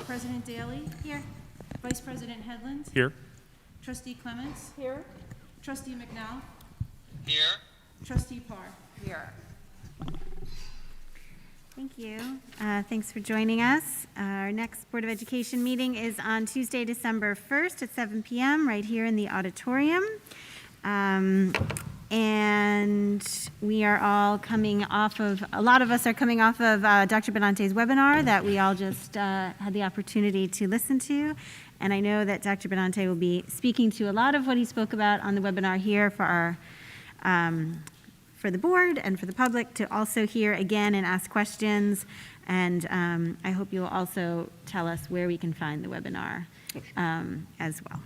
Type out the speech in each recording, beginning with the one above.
President Daly. Here. Vice President Headland. Here. Trustee Clements. Here. Trustee McNall. Here. Trustee Parr. Here. Thank you. Thanks for joining us. Our next Board of Education meeting is on Tuesday, December 1st at 7 p.m. right here in the auditorium. And we are all coming off of, a lot of us are coming off of Dr. Benante's webinar that we all just had the opportunity to listen to. And I know that Dr. Benante will be speaking to a lot of what he spoke about on the webinar here for our for the board and for the public to also hear again and ask questions. And I hope you'll also tell us where we can find the webinar as well.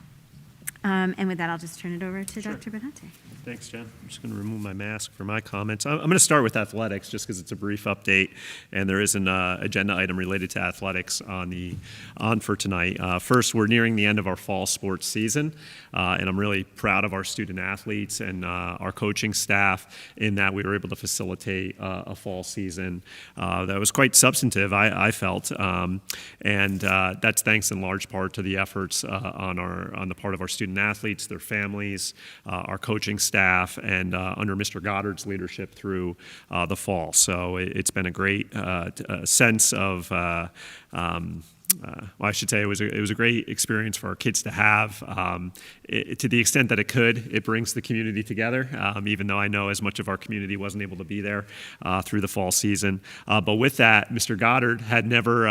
And with that, I'll just turn it over to Dr. Benante. Thanks, Jen. I'm just going to remove my mask for my comments. I'm going to start with athletics just because it's a brief update, and there is an agenda item related to athletics on for tonight. First, we're nearing the end of our fall sports season, and I'm really proud of our student athletes and our coaching staff in that we were able to facilitate a fall season that was quite substantive, I felt, and that's thanks in large part to the efforts on the part of our student athletes, their families, our coaching staff, and under Mr. Goddard's leadership through the fall. So it's been a great sense of well, I should say it was a great experience for our kids to have. To the extent that it brings the community together, even though I know as much of our community wasn't able to be there through the fall season. But with that, Mr. Goddard had never,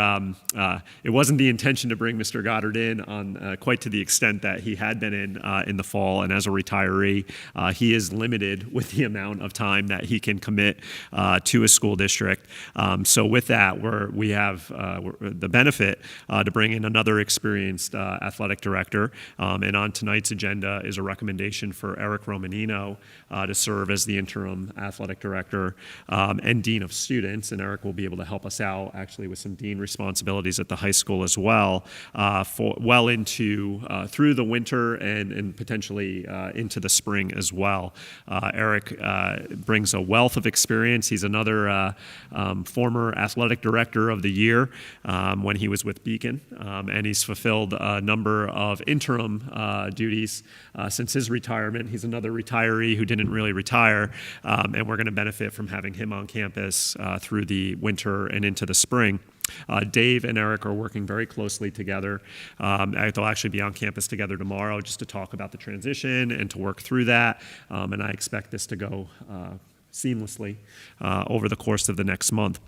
it wasn't the intention to bring Mr. Goddard in on quite to the extent that he had been in the fall. And as a retiree, he is limited with the amount of time that he can commit to a school district. So with that, we have the benefit to bring in another experienced athletic director. And on tonight's agenda is a recommendation for Eric Romanino to serve as the interim athletic director and dean of students. And Eric will be able to help us out actually with some dean responsibilities at the high school as well, well into through the winter and potentially into the spring as well. Eric brings a wealth of experience. He's another former athletic director of the year when he was with Beacon, and he's fulfilled a number of interim duties since his retirement. He's another retiree who didn't really retire, and we're going to benefit from having him on campus through the winter and into the spring. Dave and Eric are working very closely together. They'll actually be on campus together tomorrow just to talk about the transition and to work through that, and I expect this to go seamlessly over the course of the next month.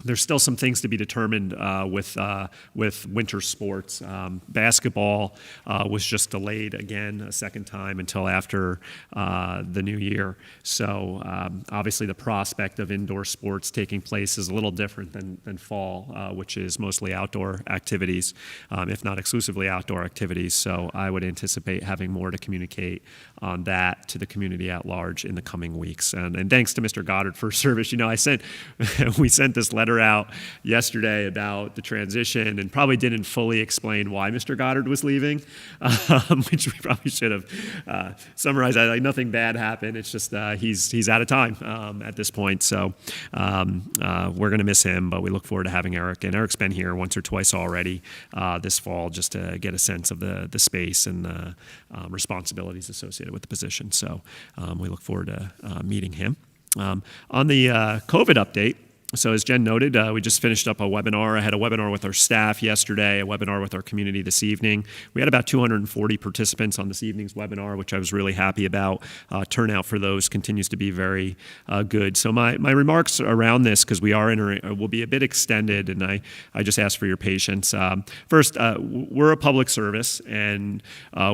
There's still some things to be determined with winter sports. Basketball was just delayed again a second time until after the new year. So obviously the prospect of indoor sports taking place is a little different than fall, which is mostly outdoor activities, if not exclusively outdoor activities. So I would anticipate having more to communicate on that to the community at large in the coming weeks. And thanks to Mr. Goddard for his service. You know, we sent this letter out yesterday about the transition and probably didn't fully explain why Mr. Goddard was leaving, which we probably should have summarized. Like nothing bad happened. It's just he's out of time at this point. So we're going to miss him, but we look forward to having Eric. And Eric's been here once or twice already this fall just to get a sense of the space and the responsibilities associated with the position. So we look forward to meeting him. On the COVID update, so as Jen noted, we just finished up a webinar. I had a webinar with our staff yesterday, a webinar with our community this evening. We had about 240 participants on this evening's webinar, which I was really happy about. Turnout for those continues to be very good. So my remarks around this, because we are will be a bit extended, and I just ask for your patience. First, we're a public service, and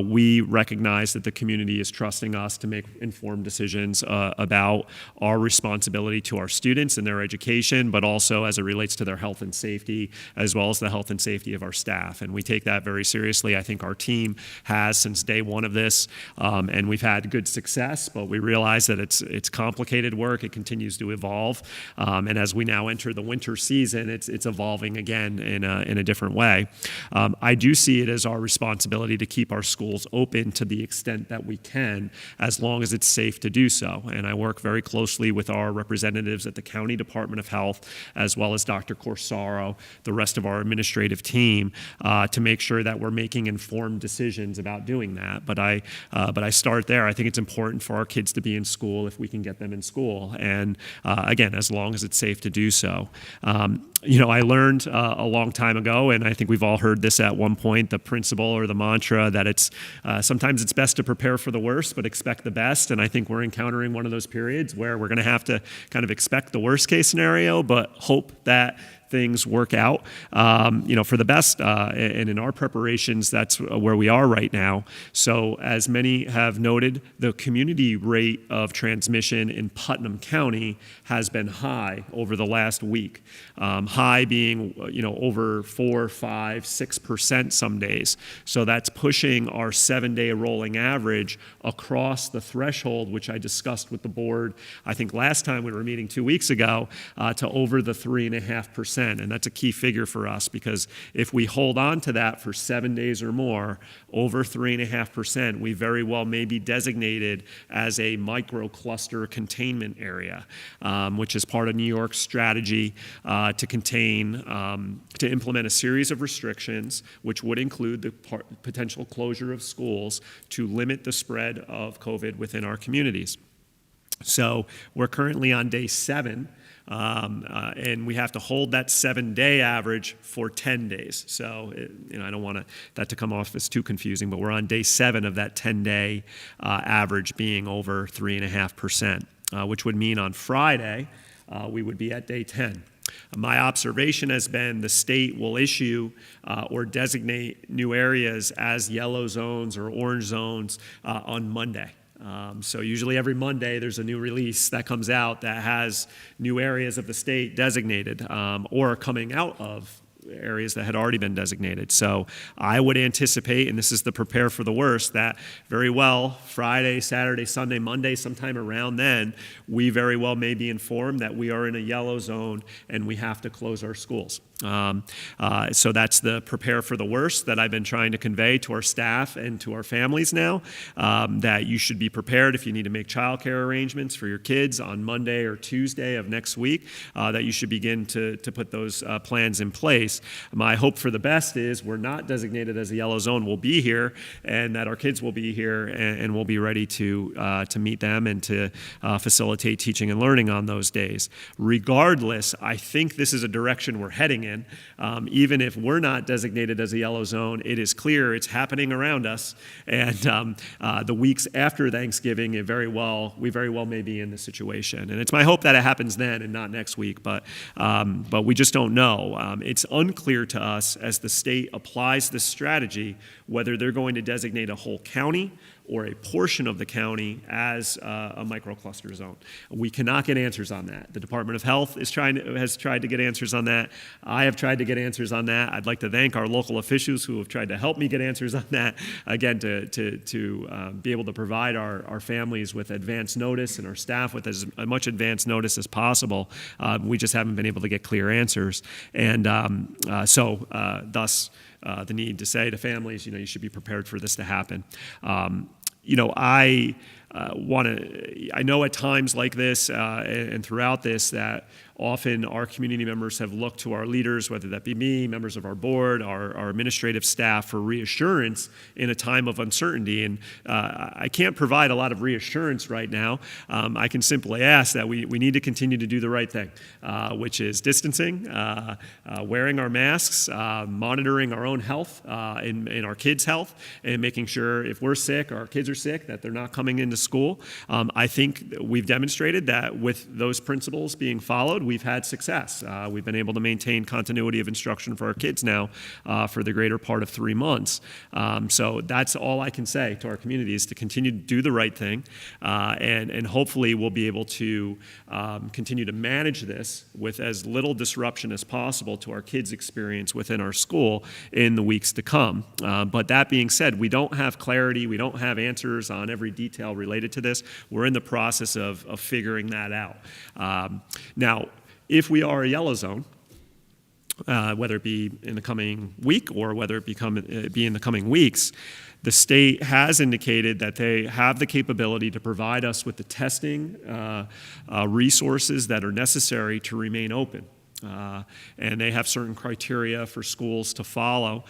we recognize that the community is trusting us to make informed decisions about our responsibility to our students and their education, but also as it relates to their health and safety, as well as the health and safety of our staff. And we take that very seriously. I think our team has since day one of this, and we've had good success, but we realize that it's complicated work. It continues to evolve. And as we now enter the winter season, it's evolving again in a different way. I do see it as our responsibility to keep our schools open to the extent that we can, as long as it's safe to do so. And I work very closely with our representatives at the County Department of Health Health, as well as Dr. Corsaro, the rest of our administrative team, to make sure that we're making informed decisions about doing that. But I start there. I think it's important for our kids to be in school if we can get them in school, and again, as long as it's safe to do so. I learned a long time ago, and I think we've all heard this at one point, the principle or the mantra that it's sometimes it's best to prepare for the worst but expect the best. And I think we're encountering one of those periods where we're going to have to kind of expect the worst case scenario, but hope that things work out, for the best. And in our preparations, that's where we are right now. So as many have noted, the community rate of transmission in Putnam County has been high over the last week. High being, over 4, 5, 6% some days. So that's pushing our 7-day rolling average across the threshold, which I discussed with the board, I think last time we were meeting 2 weeks ago, to over the 3.5%. And that's a key figure for us, because if we hold on to that for 7 days or more, over 3.5%, we very well may be designated as a microcluster containment area, which is part of New York's strategy to implement a series of restrictions, which would include the potential closure of schools to limit the spread of COVID within our communities. So we're currently on day 7. And we have to hold that 7-day average for 10 days. So, I don't want that to come off as too confusing, but we're on day 7 of that 10-day average being over 3.5%, which would mean on Friday we would be at day 10. My observation has been the state will issue or designate new areas as yellow zones or orange zones on Monday. So usually every Monday there's a new release that comes out that has new areas of the state designated or coming out of areas that had already been designated. So I would anticipate, and this is the prepare for the worst, that very well Friday, Saturday, Sunday, Monday, sometime around then, we very well may be informed that we are in a yellow zone and we have to close our schools. So that's the prepare for the worst that I've been trying to convey to our staff and to our families now, that you should be prepared if you need to make childcare arrangements for your kids on Monday or Tuesday of next week, that you should begin to put those plans in place. My hope for the best is we're not designated as a yellow zone. We'll be here, and that our kids will be here, and we'll be ready to meet them and to facilitate teaching and learning on those days. Regardless, I think this is a direction we're heading in. Even if we're not designated as a yellow zone, it is clear it's happening around us. And the weeks after Thanksgiving, we very well may be in this situation. And it's my hope that it happens then and not next week. But we just don't know. It's unclear to us as the state applies this strategy whether they're going to designate a whole county or a portion of the county as a microcluster zone. We cannot get answers on that. The Department of Health has tried to get answers on that. I have tried to get answers on that. I'd like to thank our local officials who have tried to help me get answers on that, again, to be able to provide our families with advance notice and our staff with as much advance notice as possible. We just haven't been able to get clear answers. And thus, the need to say to families, you should be prepared for this to happen. I know at times like this and throughout this that often our community members have looked to our leaders, whether that be me, members of our board, our administrative staff, for reassurance in a time of uncertainty. And I can't provide a lot of reassurance right now. I can simply ask that we need to continue to do the right thing, which is distancing, wearing our masks, monitoring our own health and our kids' health, and making sure if we're sick or our kids are sick that they're not coming into school. I think we've demonstrated that with those principles being followed, we've had success. We've been able to maintain continuity of instruction for our kids now for the greater part of 3 months. So that's all I can say to our community is to continue to do the right thing, and hopefully we'll be able to continue to manage this with as little disruption as possible to our kids' experience within our school in the weeks to come. But that being said, we don't have clarity, we don't have answers on every detail related to this. We're in the process of figuring that out. Now, if we are a yellow zone, whether it be in the coming week or whether it be in the coming weeks, the state has indicated that they have the capability to provide us with the testing resources that are necessary to remain open. And they have certain criteria for schools to follow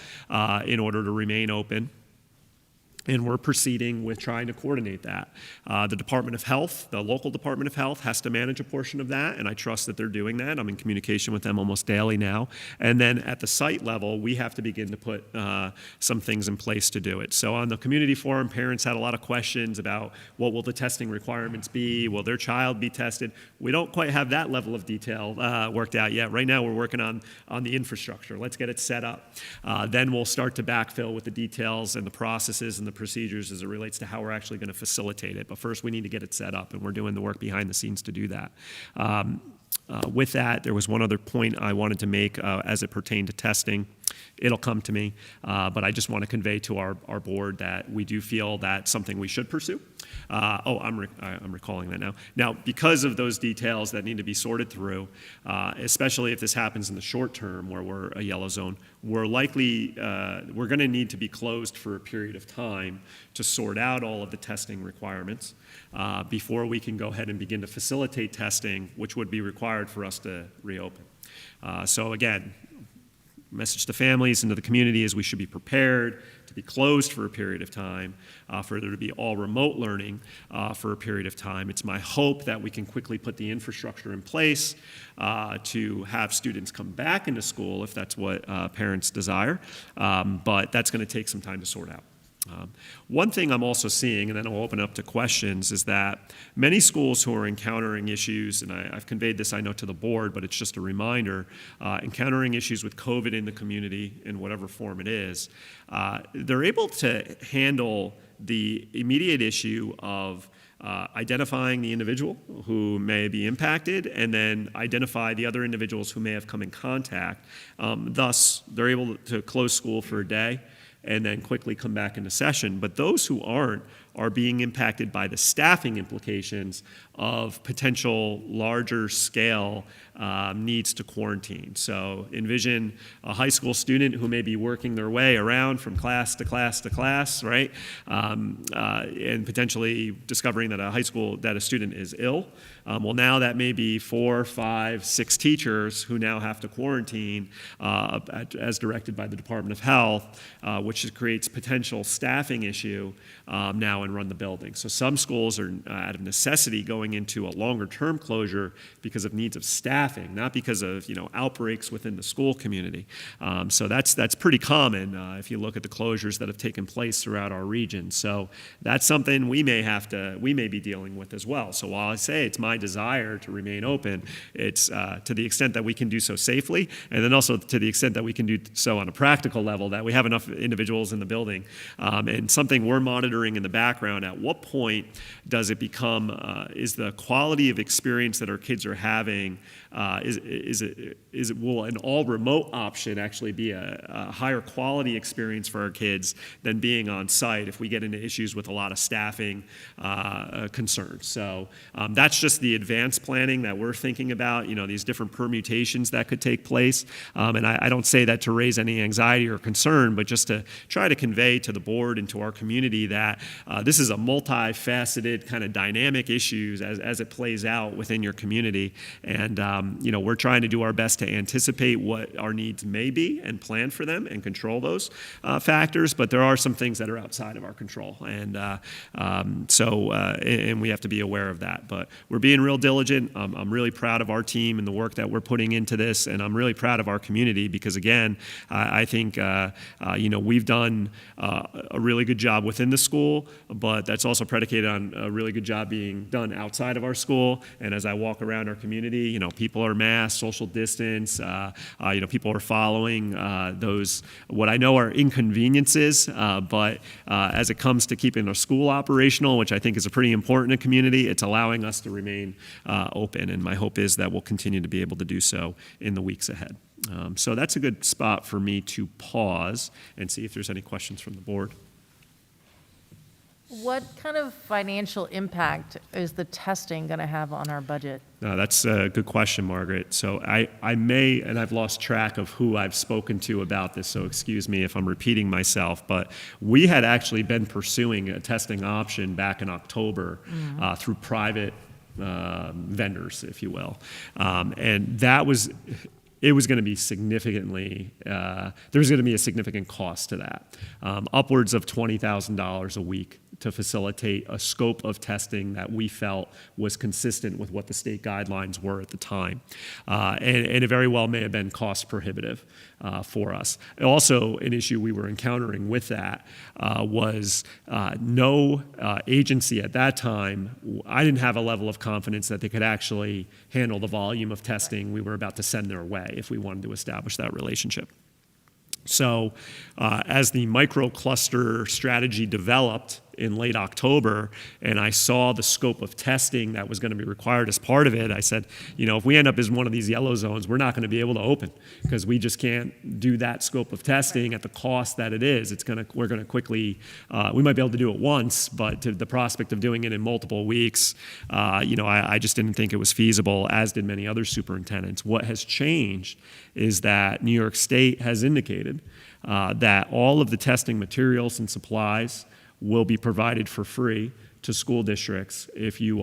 in order to remain open. And we're proceeding with trying to coordinate that. The Department of Health, the local Department of Health, has to manage a portion of that, and I trust that they're doing that. I'm in communication with them almost daily now. And then at the site level, we have to begin to put some things in place to do it. So on the community forum, parents had a lot of questions about what will the testing requirements be? Will their child be tested? We don't quite have that level of detail worked out yet. Right now, we're working on the infrastructure. Let's get it set up. Then we'll start to backfill with the details and the processes and the procedures as it relates to how we're actually going to facilitate it. But first, we need to get it set up, and we're doing the work behind the scenes to do that. With that, there was one other point I wanted to make as it pertained to testing. It'll come to me, but I just want to convey to our board that we do feel that's something we should pursue. I'm recalling that now. Now, because of those details that need to be sorted through, especially if this happens in the short term where we're a yellow zone, we're going to need to be closed for a period of time to sort out all of the testing requirements before we can go ahead and begin to facilitate testing, which would be required for us to reopen. So again, message to families and to the community is we should be prepared to be closed for a period of time, for there to be all remote learning for a period of time. It's my hope that we can quickly put the infrastructure in place to have students come back into school if that's what parents desire, but that's going to take some time to sort out. One thing I'm also seeing, and then I'll open up to questions, is that many schools who are encountering issues, and I've conveyed this, I know, to the board, but it's just a reminder, encountering issues with COVID in the community in whatever form it is, they're able to handle the immediate issue of identifying the individual who may be impacted and then identify the other individuals who may have come in contact. Thus, they're able to close school for a day and then quickly come back into session. But those who aren't are being impacted by the staffing implications of potential larger scale needs to quarantine. So envision a high school student who may be working their way around from class to class to class, right? And potentially discovering that a student is ill. Well, now that may be 4, 5, 6 teachers who now have to quarantine as directed by the Department of Health, which creates potential staffing issue now and run the building. So some schools are out of necessity going into a longer term closure because of needs of staffing, not because of outbreaks within the school community. So that's pretty common if you look at the closures that have taken place throughout our region. So that's something we may be dealing with as well. So while I say it's my desire to remain open, it's to the extent that we can do so safely, and then also to the extent that we can do so on a practical level, that we have enough individuals in the building. And something we're monitoring in the background, at what point does it become, is the quality of experience that our kids are having, will an all remote option actually be a higher quality experience for our kids than being on site if we get into issues with a lot of staffing concerns? So that's just the advanced planning that we're thinking about, these different permutations that could take place. And I don't say that to raise any anxiety or concern, but just to try to convey to the board and to our community that this is a multifaceted kind of dynamic issues as it plays out within your community. And, we're trying to do our best to anticipate what our needs may be and plan for them and control those factors, but there are some things that are outside of our control. And and we have to be aware of that. But we're being real diligent. I'm really proud of our team and the work that we're putting into this, and I'm really proud of our community because, again, I think, we've done a really good job within the school, but that's also predicated on a really good job being done outside of our school. And as I walk around our community, people are masked, social distance, people are following those, what I know are inconveniences, but as it comes to keeping our school operational, which I think is pretty important in a community, it's allowing us to remain open. And my hope is that we'll continue to be able to do so in the weeks ahead. So that's a good spot for me to pause and see if there's any questions from the board. What kind of financial impact is the testing going to have on our budget? No, that's a good question, Margaret. So I may, and I've lost track of who I've spoken to about this, so excuse me if I'm repeating myself, but we had actually been pursuing a testing option back in October through private vendors, if you will. And that was, it was going to be significantly, there was going to be a significant cost to that, upwards of $20,000 a week to facilitate a scope of testing that we felt was consistent with what the state guidelines were at the time. And it very well may have been cost prohibitive for us. Also, an issue we were encountering with that was no agency at that time, I didn't have a level of confidence that they could actually handle the volume of testing we were about to send their way if we wanted to establish that relationship. So as the microcluster strategy developed in late October, and I saw the scope of testing that was going to be required as part of it, I said, you know, if we end up as one of these yellow zones, we're not going to be able to open because we just can't do that scope of testing at the cost that it is. We're going to quickly, we might be able to do it once, but to the prospect of doing it in multiple weeks, you know, I just didn't think it was feasible, as did many other superintendents. What has changed is that New York State has indicated that all of the testing materials and supplies will be provided for free to school districts if you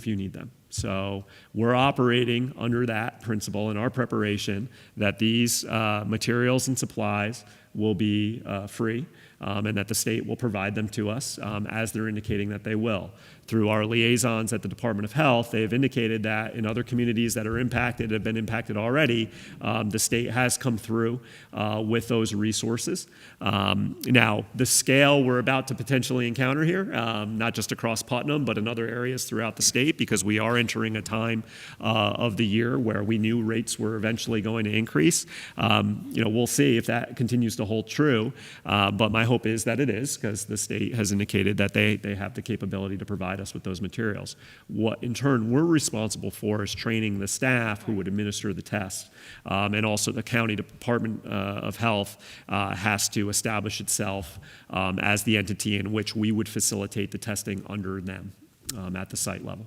need them. So we're operating under that principle in our preparation that these materials and supplies will be free and that the state will provide them to us as they're indicating that they will. Through our liaisons at the Department of Health, they have indicated that in other communities that are impacted, have been impacted already, the state has come through with those resources. Now, the scale we're about to potentially encounter here, not just across Putnam, but in other areas throughout the state, because we are entering a time of the year where we knew rates were eventually going to increase. You know, we'll see if that continues to hold true, but my hope is that it is, because the state has indicated that they have the capability to provide us with those materials. What in turn we're responsible for is training the staff who would administer the test, and also the county Department of Health has to establish itself as the entity in which we would facilitate the testing under them at the site level.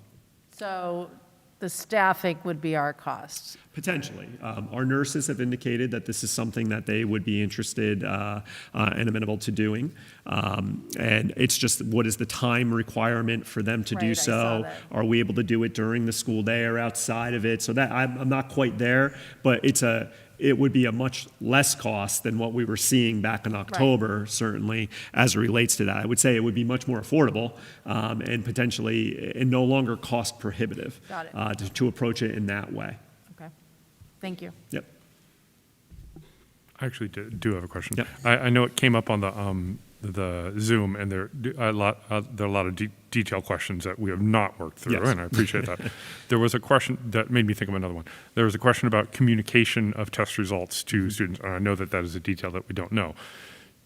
So the staffing would be our costs. Potentially. Our nurses have indicated that this is something that they would be interested and amenable to doing. And it's just, what is the time requirement for them to do Right, I saw so? that. Are we able to do it during the school day or outside of it? So that I'm not quite there, but it would be a much less cost than what we were seeing back in October, certainly, as it relates to that. I would say it would be much more affordable and potentially and no longer cost prohibitive. Got it. To approach it in that way. Okay. Thank you. Yep. I actually do have a question. Yep. I know it came up on the Zoom, and there are a lot of detailed questions that we have not worked through, Yes. and I appreciate that. There was a question that made me think of another one. There was a question about communication of test results to students, and I know that is a detail that we don't know.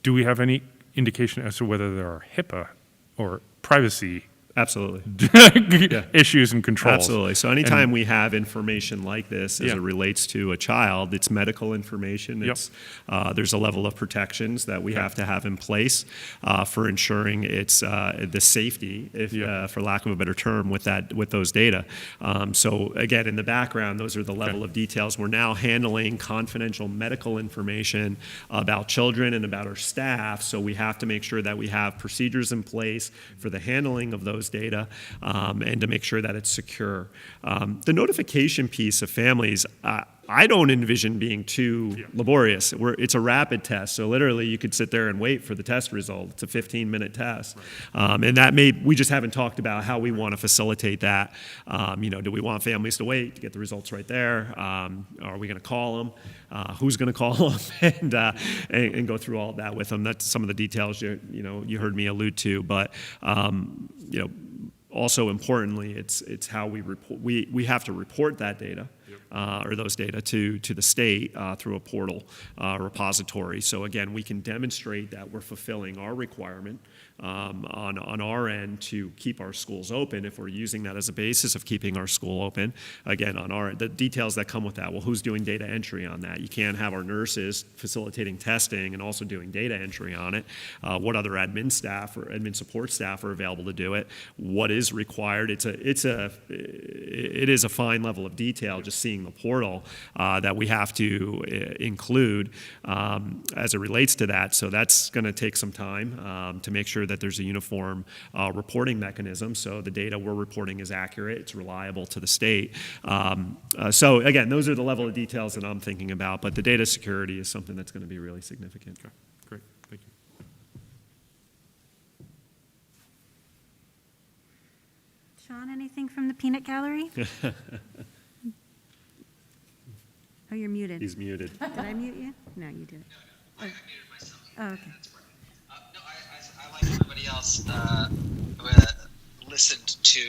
Do we have any indication as to whether there are HIPAA or privacy Absolutely. issues and controls? Absolutely. So anytime we have information like this as it relates to a child, it's medical information. It's, there's a level of protections that we have to have in place for ensuring it's the safety, for lack of a better term, with those data. So again, in the background, those are the level of details. We're now handling confidential medical information about children and about our staff. So we have to make sure that we have procedures in place for the handling of those data and to make sure that it's secure. The notification piece of families, I don't envision being too laborious. It's a rapid test, so literally you could sit there and wait for the test result. It's a 15-minute test. And that we just haven't talked about how we want to facilitate that. You know, do we want families to wait to get the results right there? Are we going to call them? Who's going to call them? And go through all of that with them. That's some of the details you heard me allude to. But also importantly, it's how we report. We have to report that data. or those data to the state through a portal repository. So again, we can demonstrate that we're fulfilling our requirement on our end to keep our schools open if we're using that as a basis of keeping our school open. Again, the details that come with that, well, who's doing data entry on that? You can't have our nurses facilitating testing and also doing data entry on it. What other admin staff or admin support staff are available to do it? What is required? It is a fine level of detail just seeing the portal that we have to include as it relates to that. So that's going to take some time to make sure that there's a uniform reporting mechanism so the data we're reporting is accurate, it's reliable to the state. So again, those are the level of details that I'm thinking about, but the data security is something that's going to be really significant. Okay, great, thank you. Sean, anything from the peanut gallery? Oh, you're muted. He's muted. Did I mute you? No, you didn't. I muted myself. Oh, okay. No, I like everybody else, listened to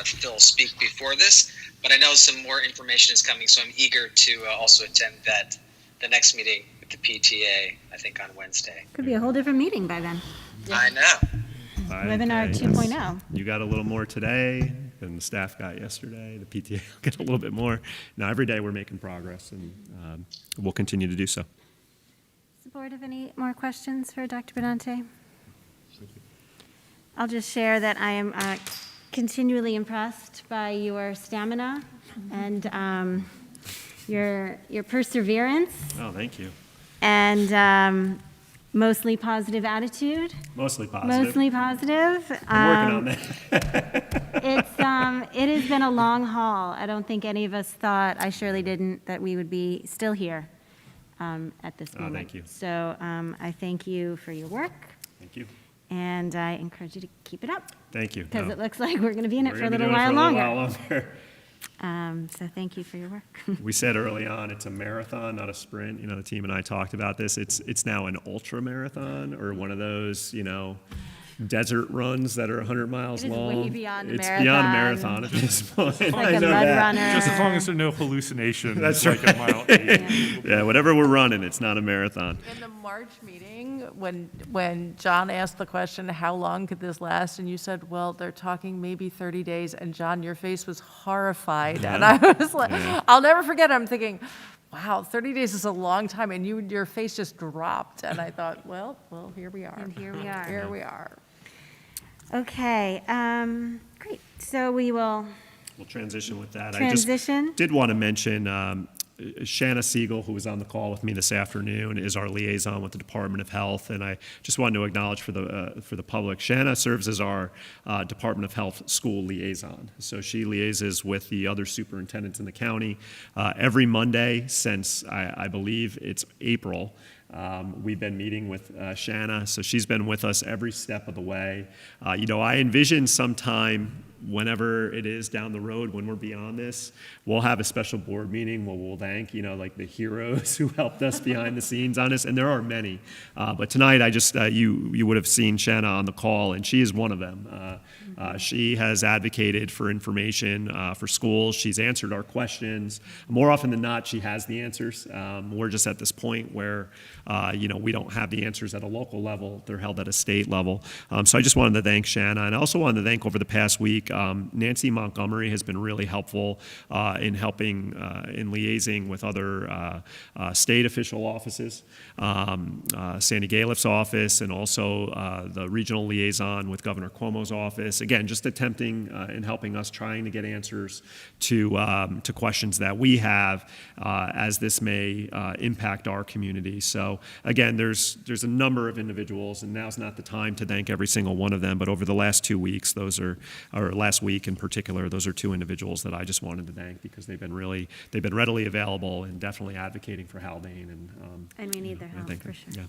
Phil speak before this, but I know some more information is coming, so I'm eager to also attend the next meeting with the PTA, I think on Wednesday. Could be a whole different meeting by then. I know. Webinar 2.0. You got a little more today than the staff got yesterday. The PTA will get a little bit more. Now, every day we're making progress, and we'll continue to do so. Does the board have any more questions for Dr. Benante? I'll just share that I am continually impressed by your stamina and your perseverance Oh, thank you. and mostly positive attitude. Mostly positive. Mostly positive. I'm working on that. It has been a long haul. I don't think any of us thought, I surely didn't, that we would be still here at this moment. Thank you. So I thank you for your work, Thank you. and I encourage you to keep it up, Thank you. because No, it looks like we're going to be in it we're for a gonna be little doing it while for a longer. longer. So thank you for your work. We said early on, it's a marathon, not a sprint. You know, the team and I talked about this. It's now an ultra marathon or one of those, desert runs that are 100 miles It is way long. beyond a It's beyond a marathon. marathon at this point. Like I a know mud that. runner. Just as long as there are no hallucinations, That's like a mile 8. Yeah, whatever we're running, it's not a marathon. In the March meeting, when John asked the question, how long could this last? And you said, well, they're talking maybe 30 days. And John, your face was horrified. And I was like, I'll never forget. I'm thinking, wow, 30 days is a long time. And your face just dropped. And I thought, well, here we are. And here we are. Here we are. Okay, great. So we will We'll transition with that. I transition. just did want to mention Shanna Siegel, who was on the call with me this afternoon, is our liaison with the Department of Health, and I just wanted to acknowledge for the public, Shanna serves as our Department of Health school liaison. So she liaises with the other superintendents in the county every Monday since I believe it's April. We've been meeting with Shanna, so she's been with us every step of the way. I envision sometime whenever it is down the road, when we're beyond this, we'll have a special board meeting where we'll thank, like the heroes who helped us behind the scenes on this, and there are many. But tonight, I just, you would have seen Shanna on the call, and she is one of them. She has advocated for information for schools. She's answered our questions. More often than not, she has the answers. We're just at this point where, we don't have the answers at a local level. They're held at a state level. So I just wanted to thank Shanna, and I also wanted to thank over the past week, Nancy Montgomery has been really helpful in helping in liaising with other state official offices, Sandy Galiff's office, and also the regional liaison with Governor Cuomo's office. Again, just attempting and helping us trying to get answers to questions that we have as this may impact our community. So again, there's a number of individuals, and now's not the time to thank every single one of them, but over the last 2 weeks, or last week in particular, those are two individuals that I just wanted to thank because they've been readily available and definitely advocating for Haldane. And we need their help, thank for them. sure.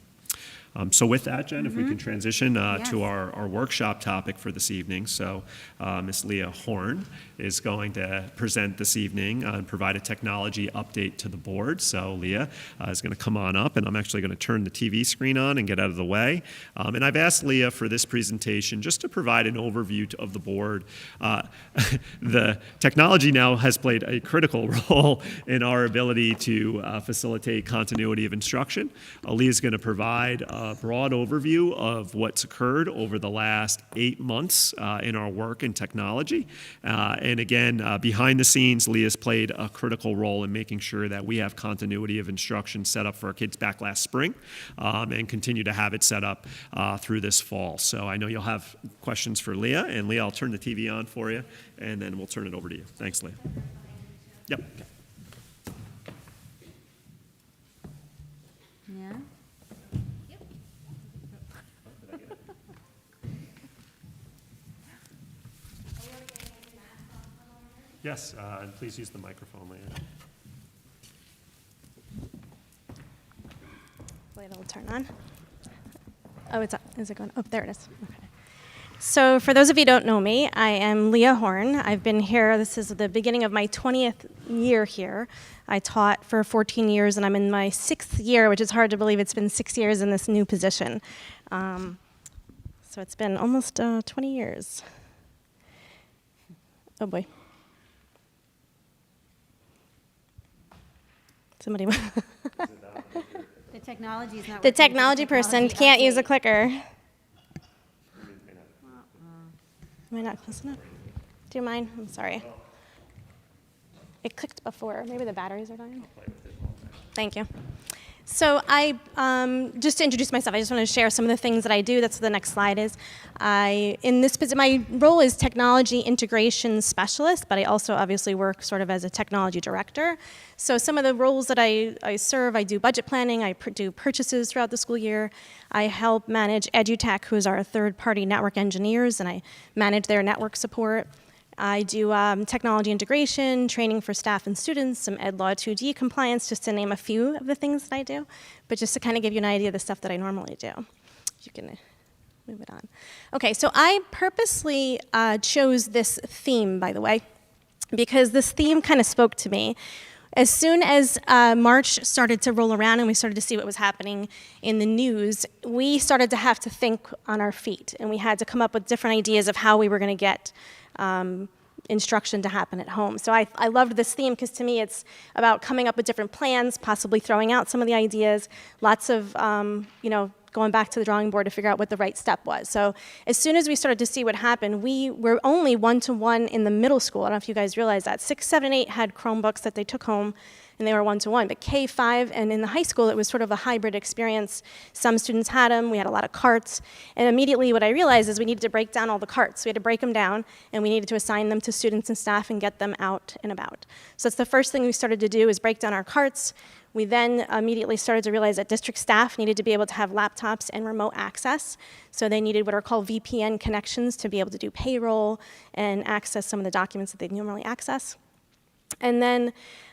So with that, Jen, if we can transition Yes. to our workshop topic for this evening. So Ms. Leah Horn is going to present this evening and provide a technology update to the board. So Leah is going to come on up, and I'm actually going to turn the TV screen on and get out of the way. And I've asked Leah for this presentation just to provide an overview of the board. The technology now has played a critical role in our ability to facilitate continuity of instruction. Leah is going to provide a broad overview of what's occurred over the last 8 months in our work in technology. And again, behind the scenes, Leah's played a critical role in making sure that we have continuity of instruction set up for our kids back last spring and continue to have it set up through this fall. So I know you'll have questions for Leah, and Leah, I'll turn the TV on for you, and then we'll turn it over to you. Thanks, Leah. Yep. Yeah. Yes, and please use the microphone, Leah. Wait, it'll turn on. Oh, it's on. Is it going? Oh, there it is. Okay. So for those of you who don't know me, I am Leah Horn. I've been here, this is the beginning of my 20th year here. I taught for 14 years, and I'm in my 6th year, which is hard to believe it's been 6 years in this new position. So it's been almost 20 years. Oh boy. Somebody. The technology is not The working. technology person can't use a clicker. Am I not close enough? Do you mind? I'm sorry. It clicked before. Maybe the batteries are dying. Thank you. So just to introduce myself, I just want to share some of the things that I do. That's what the next slide is. My role is technology integration specialist, but I also obviously work sort of as a technology director. So some of the roles that I serve, I do budget planning, I do purchases throughout the school year. I help manage EduTech, who is our third-party network engineers, and I manage their network support. I do technology integration, training for staff and students, some Ed Law 2D compliance, just to name a few of the things that I do, but just to kind of give you an idea of the stuff that I normally do. You can move it on. Okay, so I purposely chose this theme, by the way, because this theme kind of spoke to me. As soon as March started to roll around and we started to see what was happening in the news, we started to have to think on our feet, and we had to come up with different ideas of how we were going to get instruction to happen at home. So I loved this theme because to me it's about coming up with different plans, possibly throwing out some of the ideas, lots of, going back to the drawing board to figure out what the right step was. So as soon as we started to see what happened, we were only one-to-one in the middle school. I don't know if you guys realize that. 6, 7, 8 had Chromebooks that they took home, and they were one-to-one. But K-5 and in the high school, it was sort of a hybrid experience. Some students had them. We had a lot of carts. And immediately what I realized is we needed to break down all the carts. We had to break them down, and we needed to assign them to students and staff and get them out and about. So that's the first thing we started to do, is break down our carts. We then immediately started to realize that district staff needed to be able to have laptops and remote access. So they needed what are called VPN connections to be able to do payroll and access some of the documents that they'd normally access. And then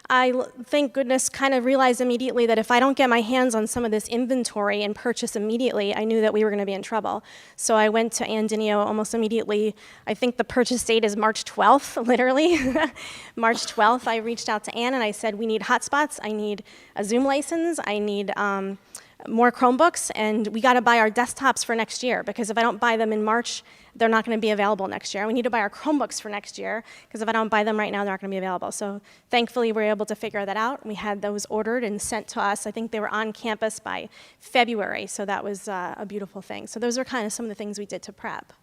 I, thank goodness, kind of realized immediately that if I don't get my hands on some of this inventory and purchase immediately, I knew that we were going to be in trouble. So I went to Ann Dinio almost immediately. I think the purchase date is March 12th, literally. March 12th, I reached out to Ann and I said, we need hotspots, I need a Zoom license, I need more Chromebooks, and we got to buy our desktops for next year, because if I don't buy them in March, they're not going to be available next year. We need to buy our Chromebooks for next year, because if I don't buy them right now, they're not going to be available. So thankfully, we were able to figure that out. We had those ordered and sent to us. I think they were on campus by February, so that was a beautiful thing. So those are kind of some of the things we did to prep.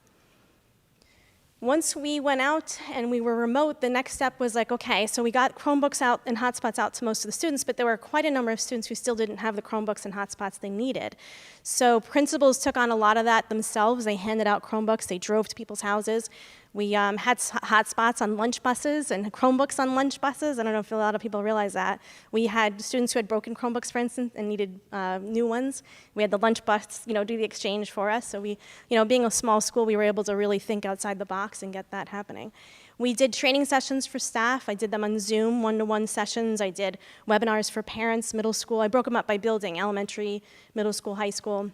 Once we went out and we were remote, the next step was like, okay, so we got Chromebooks out and hotspots out to most of the students, but there were quite a number of students who still didn't have the Chromebooks and hotspots they needed. So principals took on a lot of that themselves. They handed out Chromebooks. They drove to people's houses. We had hotspots on lunch buses and Chromebooks on lunch buses. I don't know if a lot of people realize that. We had students who had broken Chromebooks, for instance, and needed new ones. We had the lunch bus, do the exchange for us. So we, being a small school, we were able to really think outside the box and get that happening. We did training sessions for staff. I did them on Zoom, one-to-one sessions. I did webinars for parents, middle school. I broke them up by building, elementary, middle school, high school.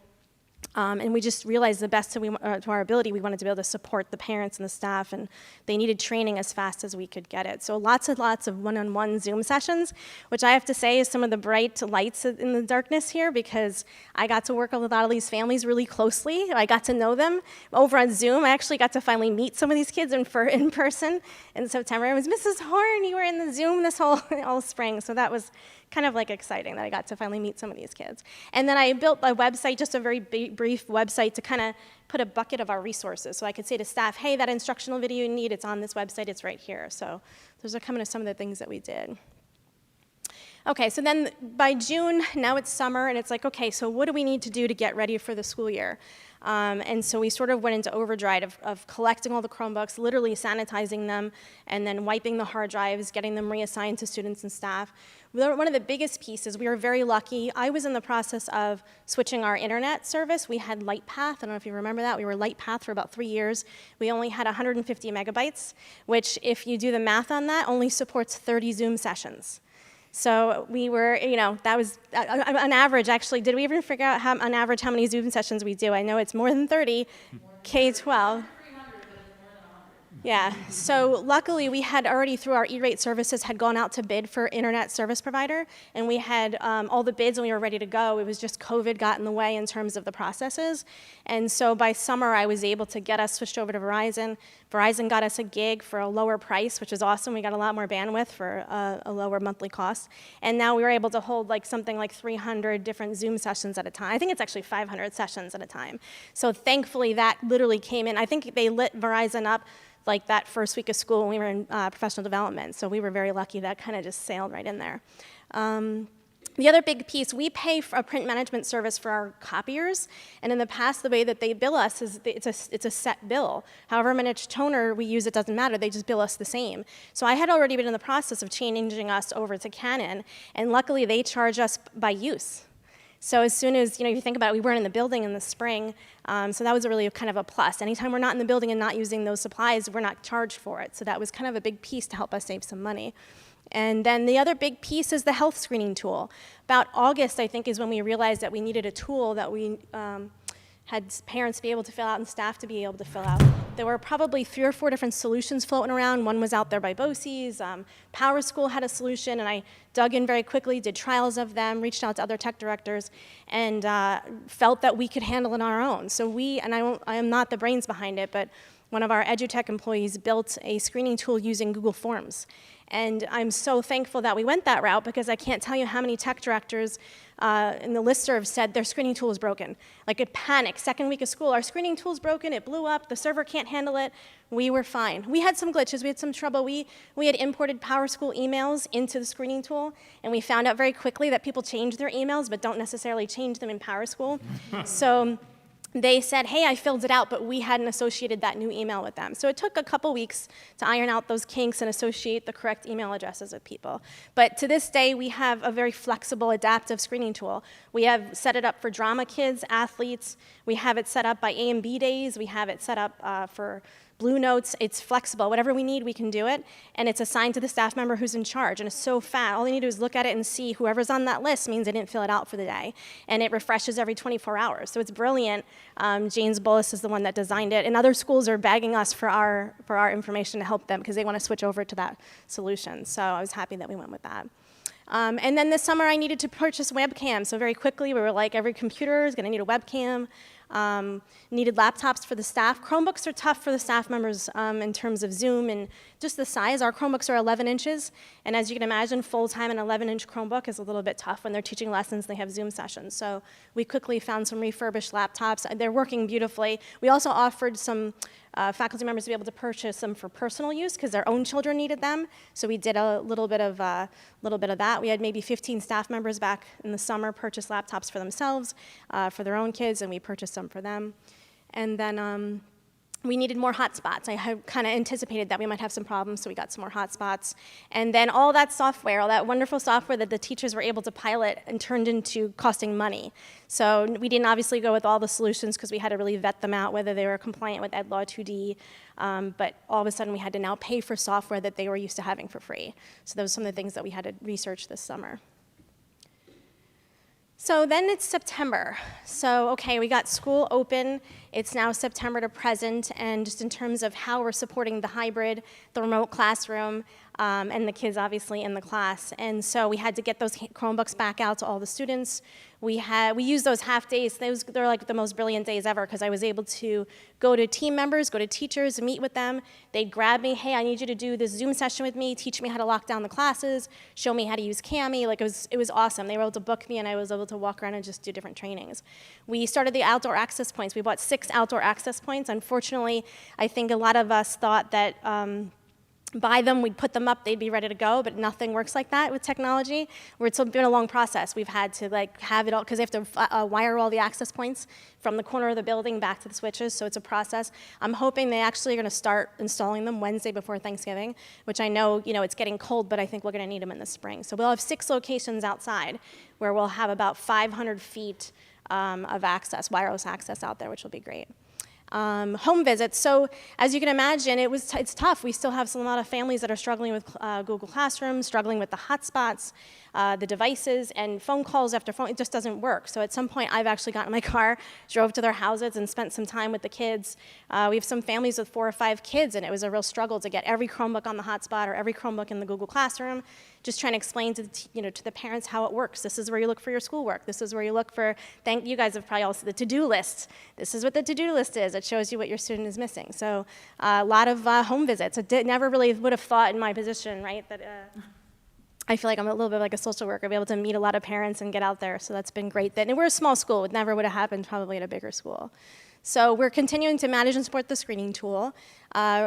And we just realized the best to our ability, we wanted to be able to support the parents and the staff, and they needed training as fast as we could get it. So lots and lots of one-on-one Zoom sessions, which I have to say is some of the bright lights in the darkness here, because I got to work with a lot of these families really closely. I got to know them over on Zoom. I actually got to finally meet some of these kids in person in September. It was Mrs. Horn, you were in the Zoom this all spring, so that was kind of like exciting that I got to finally meet some of these kids. And then I built a website, just a very brief website to kind of put a bucket of our resources. So I could say to staff, hey, that instructional video you need, it's on this website, it's right here. So those are kind of some of the things that we did. Okay, so then by June, now it's summer, and it's like, okay, so what do we need to do to get ready for the school year? And so we sort of went into overdrive of collecting all the Chromebooks, literally sanitizing them, and then wiping the hard drives, getting them reassigned to students and staff. One of the biggest pieces, we were very lucky. I was in the process of switching our internet service. We had LightPath. I don't know if you remember that. We were LightPath for about 3 years. We only had 150 megabytes, which, if you do the math on that, only supports 30 Zoom sessions. So we were, that was on average, actually. Did we even figure out on average how many Zoom sessions we do? I know it's more than 30, K-12. Yeah, so luckily we had already, through our E-rate services, had gone out to bid for internet service provider, and we had all the bids and we were ready to go. It was just COVID got in the way in terms of the processes. And so by summer I was able to get us switched over to Verizon. Verizon got us a gig for a lower price, which is awesome. We got a lot more bandwidth for a lower monthly cost. And now we were able to hold something like 300 different Zoom sessions at a time. I think it's actually 500 sessions at a time. So thankfully that literally came in. I think they lit Verizon up like that first week of school when we were in professional development. So we were very lucky. That kind of just sailed right in there. The other big piece, we pay for a print management service for our copiers, and in the past, the way that they bill us is it's a set bill. However much toner we use, it doesn't matter. They just bill us the same. So I had already been in the process of changing us over to Canon, and luckily they charge us by use. So as soon as, if you think about it, we weren't in the building in the spring, so that was really kind of a plus. Anytime we're not in the building and not using those supplies, we're not charged for it. So that was kind of a big piece to help us save some money. And then the other big piece is the health screening tool. About August, I think, is when we realized that we needed a tool that we had parents be able to fill out and staff to be able to fill out. There were probably 3 or 4 different solutions floating around. One was out there by BOCES. Power School had a solution, and I dug in very quickly, did trials of them, reached out to other tech directors, and felt that we could handle it on our own. So I am not the brains behind it, but one of our EduTech employees built a screening tool using Google Forms. And I'm so thankful that we went that route, because I can't tell you how many tech directors in the listserv said their screening tool was broken. Like, it panicked. Second week of school, our screening tool's broken, it blew up, the server can't handle it. We were fine. We had some glitches, we had some trouble. We had imported Power School emails into the screening tool, and we found out very quickly that people change their emails but don't necessarily change them in Power School. So they said, hey, I filled it out, but we hadn't associated that new email with them. So it took a couple weeks to iron out those kinks and associate the correct email addresses with people. But to this day, we have a very flexible, adaptive screening tool. We have set it up for drama kids, athletes. We have it set up by A and B days. We have it set up for Blue Notes. It's flexible. Whatever we need, we can do it. And it's assigned to the staff member who's in charge. And it's so fast. All they need to do is look at it and see whoever's on that list means they didn't fill it out for the day. And it refreshes every 24 hours. So it's brilliant. James Bullis is the one that designed it. And other schools are begging us for our information to help them, because they want to switch over to that solution. So I was happy that we went with that. And then this summer, I needed to purchase webcams. So very quickly, we were like, every computer is going to need a webcam. Needed laptops for the staff. Chromebooks are tough for the staff members in terms of Zoom and just the size. Our Chromebooks are 11 inches, and as you can imagine, full-time an 11-inch Chromebook is a little bit tough when they're teaching lessons, they have Zoom sessions. So we quickly found some refurbished laptops. They're working beautifully. We also offered some faculty members to be able to purchase them for personal use, because their own children needed them. So we did a little bit of that. We had maybe 15 staff members back in the summer purchase laptops for themselves, for their own kids, and we purchased some for them. And then we needed more hotspots. I had kind of anticipated that we might have some problems, so we got some more hotspots. And then all that software, all that wonderful software that the teachers were able to pilot, and turned into costing money. So we didn't obviously go with all the solutions, because we had to really vet them out, whether they were compliant with Ed Law 2D. But all of a sudden, we had to now pay for software that they were used to having for free. So those are some of the things that we had to research this summer. So then it's September. So, okay, we got school open. It's now September to present, and just in terms of how we're supporting the hybrid, the remote classroom, and the kids obviously in the class. And so we had to get those Chromebooks back out to all the students. We used those half days. They're like the most brilliant days ever because I was able to go to team members, go to teachers, meet with them. They'd grab me, hey, I need you to do this Zoom session with me, teach me how to lock down the classes, show me how to use Cami. Like it was awesome. They were able to book me and I was able to walk around and just do different trainings. We started the outdoor access points. We bought 6 outdoor access points. Unfortunately, I think a lot of us thought that buy them, we'd put them up, they'd be ready to go, but nothing works like that with technology. It's been a long process. We've had to have it all, because they have to wire all the access points from the corner of the building back to the switches, so it's a process. I'm hoping they actually are going to start installing them Wednesday before Thanksgiving, which I know, it's getting cold, but I think we're going to need them in the spring. So we'll have 6 locations outside where we'll have about 500 feet of access, wireless access out there, which will be great. Home visits. So as you can imagine, it's tough. We still have a lot of families that are struggling with Google Classroom, struggling with the hotspots, the devices, and phone calls after phone. It just doesn't work. So at some point, I've actually gotten in my car, drove to their houses, and spent some time with the kids. We have some families with 4 or 5 kids, and it was a real struggle to get every Chromebook on the hotspot or every Chromebook in the Google Classroom. Just trying to explain to to the parents how it works. This is where you look for your schoolwork. This is where you look for. You guys have probably also the to-do list. This is what the to-do list is. It shows you what your student is missing. So a lot of home visits. I never really would have thought in my position, right, that I feel like I'm a little bit like a social worker, be able to meet a lot of parents and get out there. So that's been great. And we're a small school. It never would have happened probably at a bigger school. So we're continuing to manage and support the screening tool,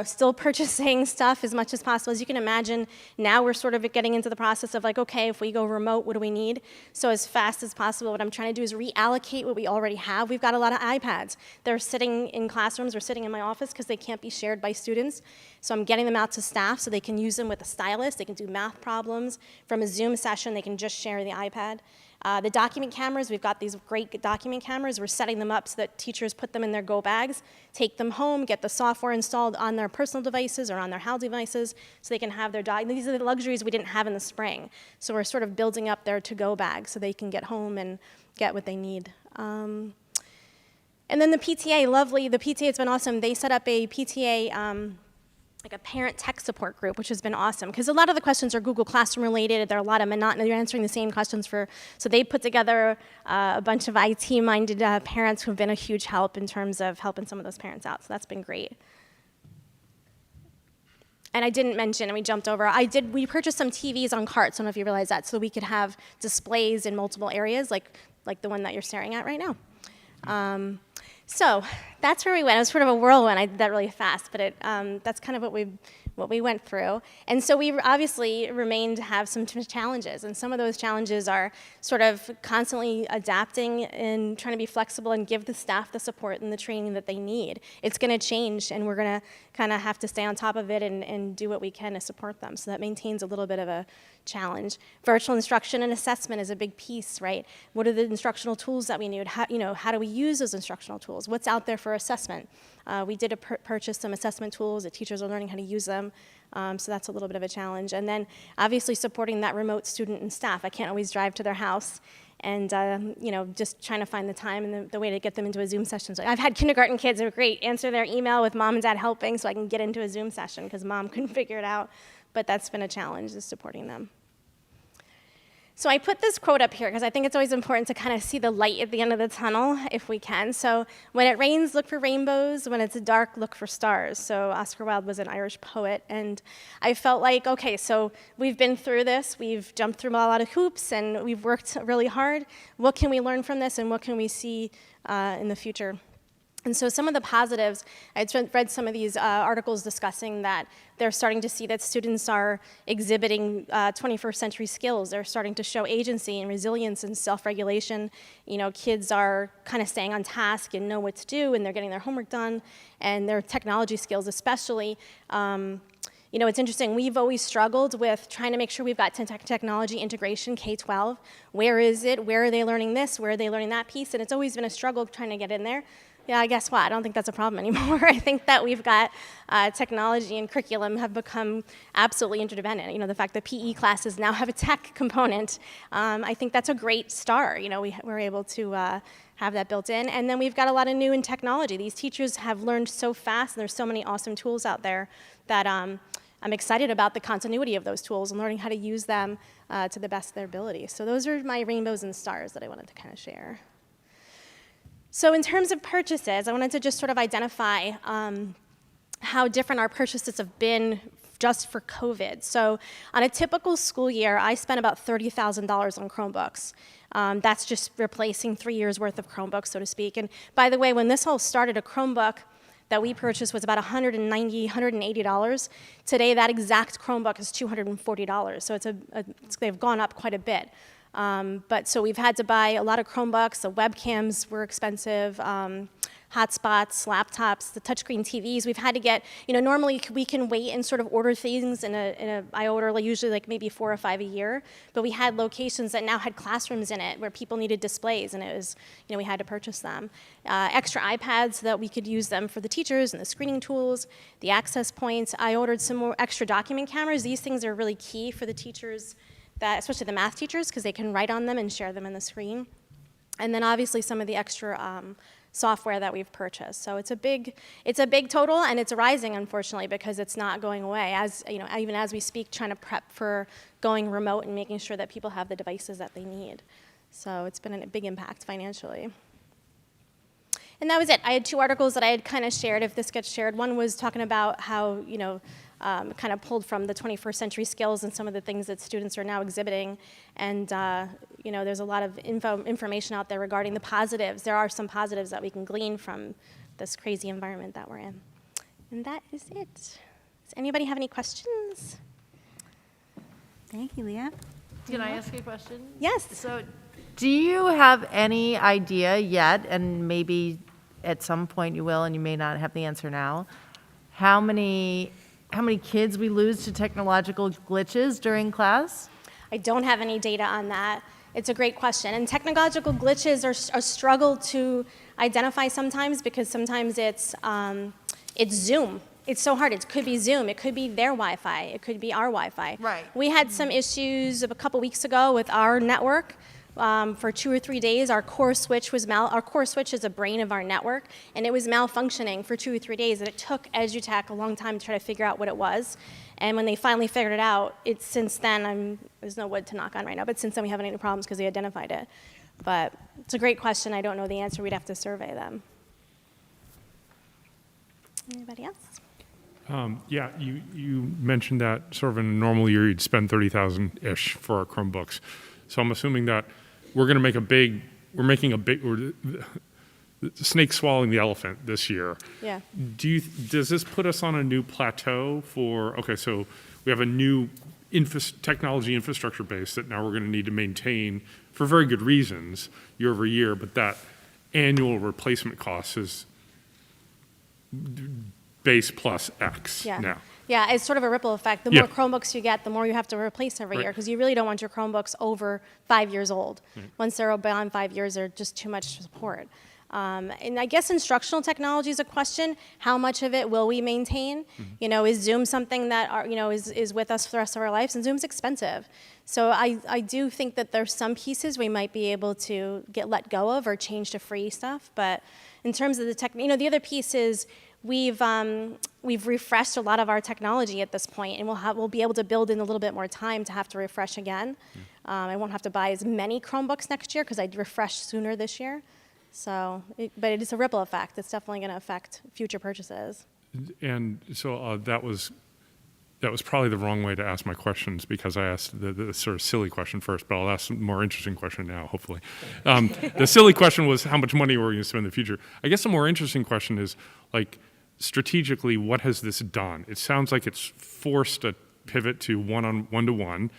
still purchasing stuff as much as possible. As you can imagine, now we're sort of getting into the process of like, okay, if we go remote, what do we need? So as fast as possible, what I'm trying to do is reallocate what we already have. We've got a lot of iPads. They're sitting in classrooms or sitting in my office because they can't be shared by students. So I'm getting them out to staff so they can use them with a stylus. They can do math problems. From a Zoom session, they can just share the iPad. The document cameras, we've got these great document cameras. We're setting them up so that teachers put them in their go bags, take them home, get the software installed on their personal devices or on their Haldane devices so they can have their These are the luxuries we didn't have in the spring. So we're sort of building up their to-go bags so they can get home and get what they need. And then the PTA, lovely. The PTA has been awesome. They set up a PTA like a parent tech support group, which has been awesome, because a lot of the questions are Google Classroom related. There are a lot of monotonous, you're answering the same questions so they put together a bunch of IT-minded parents who have been a huge help in terms of helping some of those parents out, so that's been great. And I didn't mention, and we jumped over, we purchased some TVs on carts, I don't know if you realize that, so we could have displays in multiple areas, like the one that you're staring at right now. So that's where we went. It was sort of a whirlwind. I did that really fast, but that's kind of what we went through. And so we obviously remained to have some challenges, and some of those challenges are sort of constantly adapting and trying to be flexible and give the staff the support and the training that they need. It's going to change, and we're going to kind of have to stay on top of it and do what we can to support them. So that maintains a little bit of a challenge. Virtual instruction and assessment is a big piece, right? What are the instructional tools that we need? How do we use those instructional tools? What's out there for assessment? We did purchase some assessment tools. The teachers are learning how to use them. So that's a little bit of a challenge. And then obviously supporting that remote student and staff. I can't always drive to their house. And just trying to find the time and the way to get them into a Zoom session. So I've had kindergarten kids who are great, answer their email with mom and dad helping so I can get into a Zoom session because mom couldn't figure it out. But that's been a challenge, is supporting them. So I put this quote up here because I think it's always important to kind of see the light at the end of the tunnel if we can. So when it rains, look for rainbows. When it's dark, look for stars. So Oscar Wilde was an Irish poet. And I felt like, okay, so we've been through this. We've jumped through a lot of hoops and we've worked really hard. What can we learn from this and what can we see in the future? And so some of the positives, I read some of these articles discussing that they're starting to see that students are exhibiting 21st century skills. They're starting to show agency and resilience and self-regulation. Kids are kind of staying on task and know what to do, and they're getting their homework done, and their technology skills especially. It's interesting, we've always struggled with trying to make sure we've got technology integration K-12. Where is it? Where are they learning this? Where are they learning that piece? And it's always been a struggle trying to get in there. Yeah, guess what? I don't think that's a problem anymore. I think that we've got technology and curriculum have become absolutely interdependent. You know, the fact that PE classes now have a tech component, I think that's a great start. You know, we're able to have that built in. And then we've got a lot of new in technology. These teachers have learned so fast, and there's so many awesome tools out there that I'm excited about the continuity of those tools and learning how to use them to the best of their ability. So those are my rainbows and stars that I wanted to kind of share. So in terms of purchases, I wanted to just sort of identify how different our purchases have been just for COVID. So on a typical school year, I spent about $30,000 on Chromebooks. That's just replacing 3 years worth of Chromebooks, so to speak. And by the way, when this all started, a Chromebook that we purchased was about $190, $180. Today, that exact Chromebook is $240. So they've gone up quite a bit. But so we've had to buy a lot of Chromebooks, the webcams were expensive, hotspots, laptops, the touchscreen TVs. We've had to get, you know, normally we can wait and sort of order things I order like usually like maybe 4 or 5 a year, but we had locations that now had classrooms in it where people needed displays, and it was, you know, we had to purchase them. Extra iPads so that we could use them for the teachers and the screening tools, the access points. I ordered some more extra document cameras. These things are really key for the teachers, especially the math teachers, because they can write on them and share them in the screen. And then obviously some of the extra software that we've purchased. So it's a big total, and it's rising, unfortunately, because it's not going away. As you know, even as we speak, trying to prep for going remote and making sure that people have the devices that they need. So it's been a big impact financially. And that was it. I had 2 articles that I had kind of shared, if this gets shared. One was talking about how, you know, kind of pulled from the 21st century skills and some of the things that students are now exhibiting. And, you know, there's a lot of information out there regarding the positives. There are some positives that we can glean from this crazy environment that we're in. And that is it. Does anybody have any questions? Thank you, Leah. Can I ask you a question? Yes. So do you have any idea yet, and maybe at some point you will and you may not have the answer now, how many kids we lose to technological glitches during class? I don't have any data on that. It's a great question. And technological glitches are a struggle to identify sometimes, because sometimes it's Zoom. It's so hard. It could be Zoom. It could be their Wi-Fi. It could be our Wi-Fi. Right. We had some issues a couple weeks ago with our network. For 2 or 3 days, our core switch is a brain of our network, and it was malfunctioning for 2 or 3 days, and it took EduTech a long time to try to figure out what it was. And when they finally figured it out, since then, there's no wood to knock on right now, but since then we haven't had any problems because they identified it. But it's a great question. I don't know the answer. We'd have to survey them. Anybody else? Yeah, you mentioned that sort of in a normal year you'd spend $30,000-ish for our Chromebooks. So I'm assuming that we're making a big, the snake swallowing the elephant this year. Yeah. Does this put us on a new plateau okay, so we have a new technology infrastructure base that now we're going to need to maintain for very good reasons year over year, but that annual replacement cost is base plus X now. Yeah, it's sort of a ripple effect. The more Chromebooks you get, the more you have to replace every year, because you really don't want your Chromebooks over 5 years old. Once they're beyond 5 years, they're just too much support. And I guess instructional technology is a question. How much of it will we maintain? You know, is Zoom something that is with us for the rest of our lives? And Zoom's expensive. So I do think that there's some pieces we might be able to let go of or change to free stuff. But in terms of the the other piece is we've refreshed a lot of our technology at this point, and we'll be able to build in a little bit more time to have to refresh again. I won't have to buy as many Chromebooks next year because I refreshed sooner this year. So, but it is a ripple effect. It's definitely going to affect future purchases. And so that was probably the wrong way to ask my questions, because I asked the sort of silly question first, but I'll ask a more interesting question now, hopefully. The silly question was how much money we're going to spend in the future. I guess the more interesting question is, like, strategically, what has this done? It sounds like it's forced a pivot to one-to-one,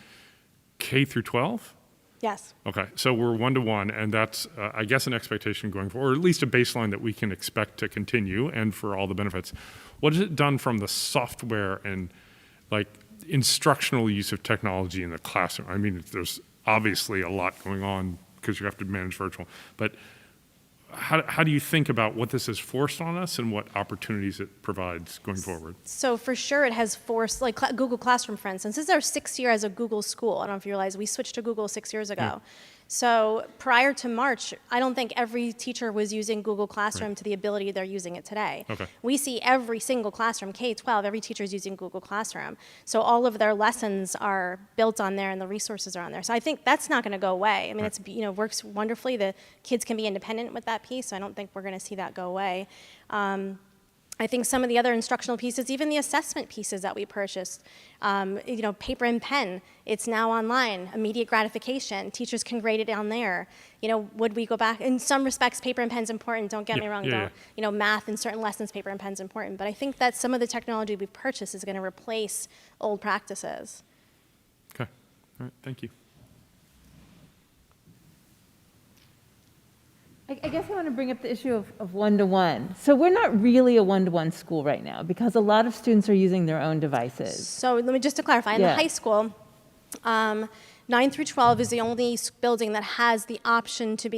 K through 12? Yes. Okay, so we're 1-to-1, and that's, I guess, an expectation going forward, or at least a baseline that we can expect to continue, and for all the benefits. What has it done from the software and, like, instructional use of technology in the classroom? I mean, there's obviously a lot going on because you have to manage virtual, but how do you think about what this has forced on us and what opportunities it provides going forward? So for sure, it has forced, like Google Classroom, for instance. This is our 6th year as a Google school. I don't know if you realize we switched to Google 6 years ago. So prior to March, I don't think every teacher was using Google Classroom to the ability they're using it today. Okay. We see every single classroom, K-12, every teacher is using Google Classroom. So all of their lessons are built on there and the resources are on there. So I think that's not going to go away. I mean, it's, works wonderfully. The kids can be independent with that piece, so I don't think we're going to see that go away. I think some of the other instructional pieces, even the assessment pieces that we purchased, paper and pen, it's now online, immediate gratification. Teachers can grade it down there. Would we go back? In some respects, paper and pen's important, don't get me wrong. Math in certain lessons, paper and pen's important. But I think that some of the technology we've purchased is going to replace old practices. Okay, all right, thank you. I guess I want to bring up the issue of one-to-one. So we're not really a one-to-one school right now because a lot of students are using their own devices. So let me just to clarify, in the high school, 9 through 12 is the only building that has the option to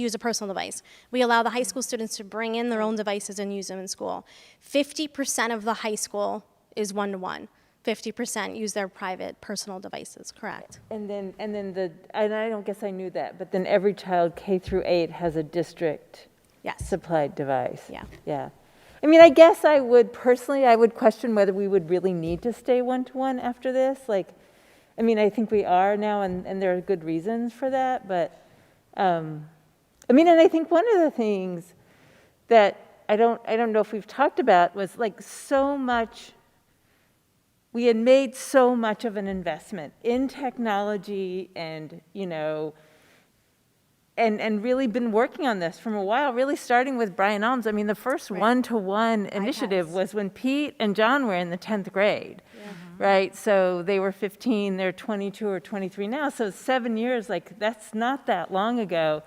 use a personal device. We allow the high school students to bring in their own devices and use them in school. 50% of the high school is one-to-one. 50% use their private personal devices, correct? And I don't guess I knew that, but then every child K through 8 has a district Yes. supplied device. Yeah. Yeah. I mean, I guess I would question whether we would really need to stay one-to-one after this. I think we are now, and there are good reasons for that. But, and I think one of the things that I don't know if we've talked about was we had made so much of an investment in technology and really been working on this from a while, really starting with Brian Alms. I mean, the first one-to-one initiative was when Pete and John were in the 10th grade, right? So they were 15, they're 22 or 23 now. So 7 years, that's not that long ago.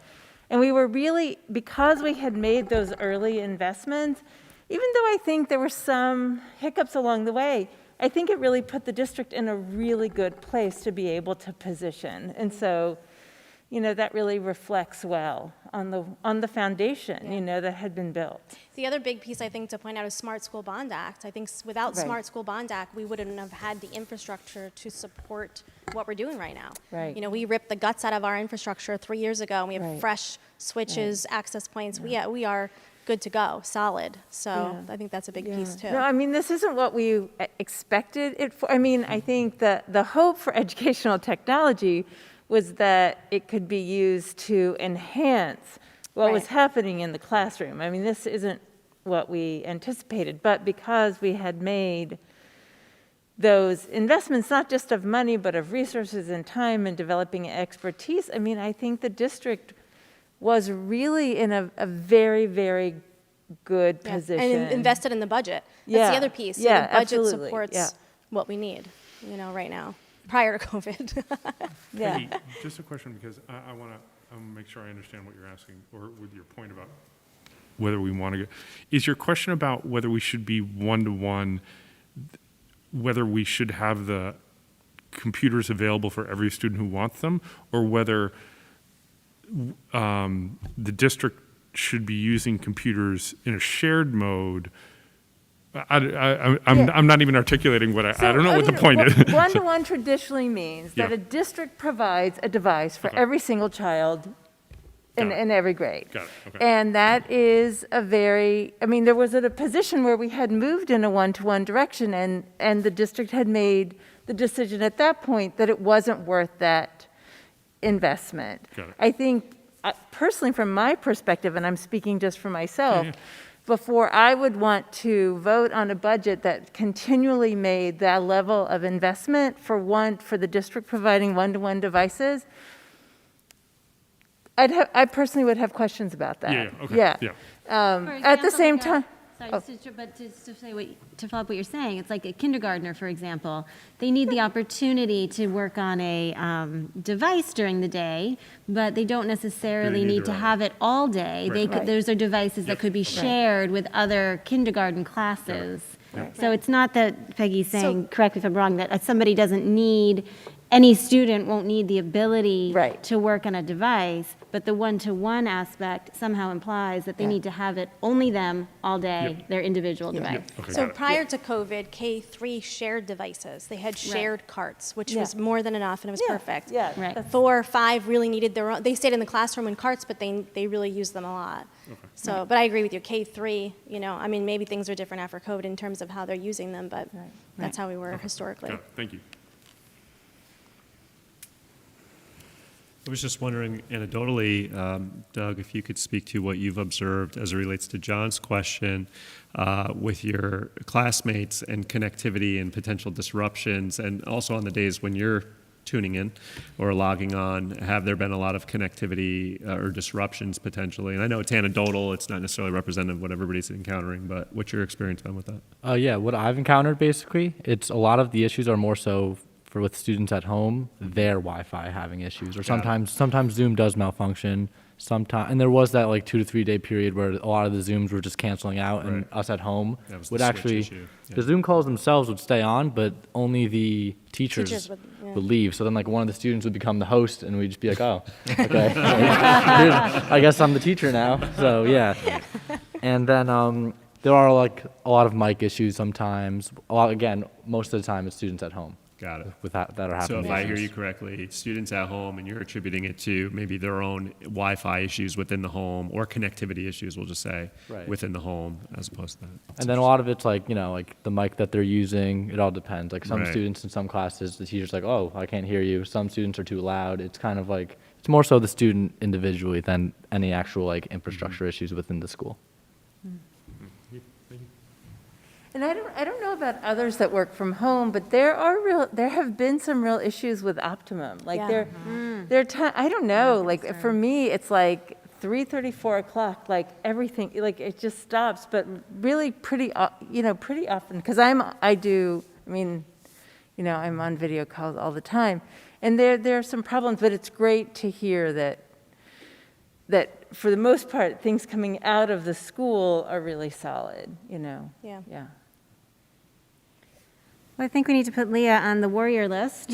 And we were really, because we had made those early investments, even though I think there were some hiccups along the way, I think it really put the district in a really good place to be able to position. And so, that really reflects well on the foundation, that had been built. The other big piece I think to point out is Smart School Bond Act. I think without Smart School Bond Act, we wouldn't have had the infrastructure to support what we're doing right now. Right. We ripped the guts out of our infrastructure 3 years ago, and we have fresh switches, access points. Yeah. We are good to go, solid. So I think that's a big piece too. No, I mean, this isn't what we expected it for. I mean, I think that the hope for educational technology was that it could be used to enhance what was happening in the classroom. I mean, this isn't what we anticipated, but because we had made those investments, not just of money, but of resources and time and developing expertise, I mean, I think the district was really in a very, very good position. And invested in the budget. That's the other piece. The budget absolutely. supports what we need, right now, prior to COVID. Peggy, just a question, because I want to make sure I understand what you're asking, or with your point about whether we want to go. Is your question about whether we should be one-to-one, whether we should have the computers available for every student who wants them, or whether the district should be using computers in a shared mode? I'm not even articulating what I don't know what the point is. One-to-one traditionally means that a district provides a device for every single child in every grade. Got it, okay. And that is there was a position where we had moved in a one-to-one direction, and the district had made the decision at that point that it wasn't worth that investment. Got it. I think, personally, from my perspective, and I'm speaking just for myself, before I would want to vote on a budget that continually made that level of investment for the district providing one-to-one devices, I personally would have questions about that. At the same time. Sorry, just to follow up what you're saying, it's like a kindergartner, for example. They need the opportunity to work on a device during the day, but they don't necessarily need to have it all day. Those are devices that could be shared with other kindergarten classes. So it's not that Peggy's saying, correct me if I'm wrong, that somebody doesn't need any student won't need the ability Right. to work on a device, but the one-to-one aspect somehow implies that they Yeah. need to have it only them all day, Yep. their individual device. Okay, So got it. prior to COVID, K3 shared devices. They had shared carts, which was more than enough, and it was perfect. Yeah. Right. 4 or 5 really needed their own. They stayed in the classroom in carts, but they really used them a lot. So, but I agree with you. K3, I mean, maybe things are different after COVID in terms of how they're using them, but that's how we were historically. Got it. Thank you. I was just wondering, anecdotally, Doug, if you could speak to what you've observed as it relates to John's question with your classmates and connectivity and potential disruptions, and also on the days when you're tuning in or logging on, have there been a lot of connectivity or disruptions potentially? And I know it's anecdotal, it's not necessarily representative of what everybody's encountering, but what's your experience been with that? Yeah, what I've encountered basically, it's a lot of the issues are more so for with students at home, their Wi-Fi having issues, or sometimes Zoom does malfunction. And there was that like 2 to 3 day period where a lot of the Zooms were just canceling out, and us at home That was would the switch actually issue. Yeah. the Zoom calls themselves would stay on, but only the teachers would leave. So then like one of the students would become the host, and we'd just be like, oh, okay, I guess I'm the teacher now. So yeah, and then there are like a lot of mic issues sometimes. Most of the time it's students at home. Got it. With that are So happening. if I hear you correctly, students at home, and you're attributing it to maybe their own Wi-Fi issues within the home, or connectivity issues, we'll just say, Right. within the home, as opposed to that. And then a lot of it's like, like the mic that they're using, it all depends. Like some Right. students in some classes, the teacher's like, oh, I can't hear you. Some students are too loud. It's kind of like, it's more so the student individually than any actual like infrastructure issues within the school. And I don't know about others that work from home, but there have been some real issues with Optimum. Like I don't know, like for me, it's like 3:30, 4 o'clock, like everything, like it just stops, but really pretty often, because I'm on video calls all the time, and there are some problems, but it's great to hear that for the most part, things coming out of the school are really solid, Yeah. Yeah. Well, I think we need to put Leah on the warrior list.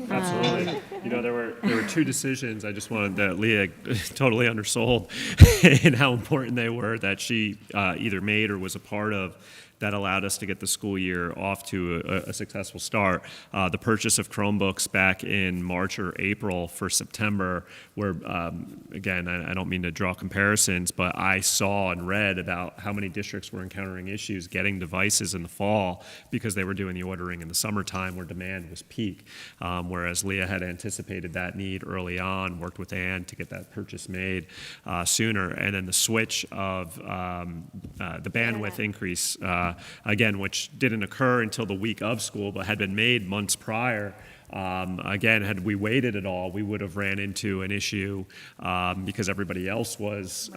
Absolutely. There were 2 decisions. I just wanted that Leah totally undersold in how important they were that she either made or was a part of that allowed us to get the school year off to a successful start. The purchase of Chromebooks back in March or April for September, where, again, I don't mean to draw comparisons, but I saw and read about how many districts were encountering issues getting devices in the fall because they were doing the ordering in the summertime where demand was peak, whereas Leah had anticipated that need early on, worked with Ann to get that purchase made sooner, and then the switch of the bandwidth increase, again, which didn't occur until the week of school, but had been made months prior. Again, had we waited at all, we would have ran into an issue because everybody else was,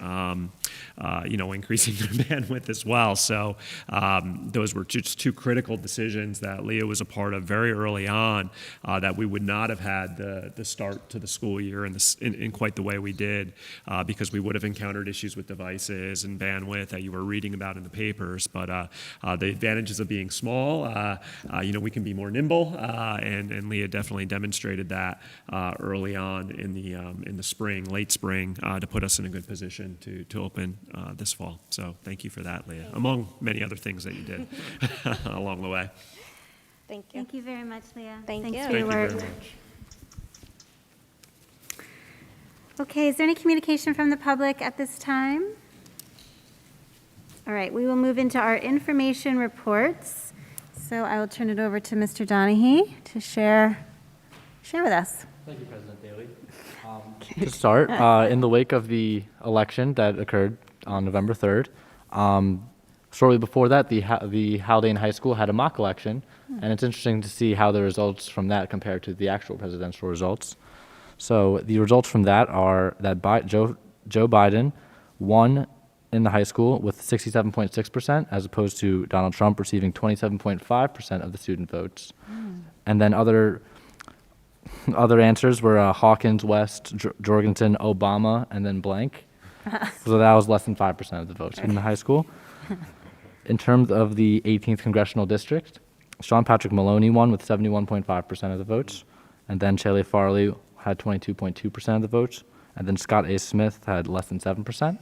increasing their bandwidth as well. So those were just 2 critical decisions that Leah was a part of very early on that we would not have had the start to the school year in quite the way we did because we would have encountered issues with devices and bandwidth that you were reading about in the papers. But the advantages of being small, we can be more nimble, and Leah definitely demonstrated that early on in the spring, late spring, to put us in a good position to open this fall. So thank you for that, Leah, among many other things that you did along the way. Thank you. Thank you very much, Leah. Thank Thanks you. for Thank your you very work. much. Okay, is there any communication from the public at this time? All right, we will move into our information reports. So I will turn it over to Mr. Donahue to share with us. Thank you, President Daly. To start, in the wake of the election that occurred on November 3rd, shortly before that, the Haldane High School had a mock election, and it's interesting to see how the results from that compare to the actual presidential results. So the results from that are that Joe Biden won in the high school with 67.6%, as opposed to Donald Trump receiving 27.5% of the student votes. And then other answers were Hawkins, West, Jorgensen, Obama, and then blank. So that was less than 5% of the votes in the high school. In terms of the 18th Congressional District, Sean Patrick Maloney won with 71.5% of the votes. and then Shelley Farley had 22.2% of the votes, and then Scott A. Smith had less than 7%.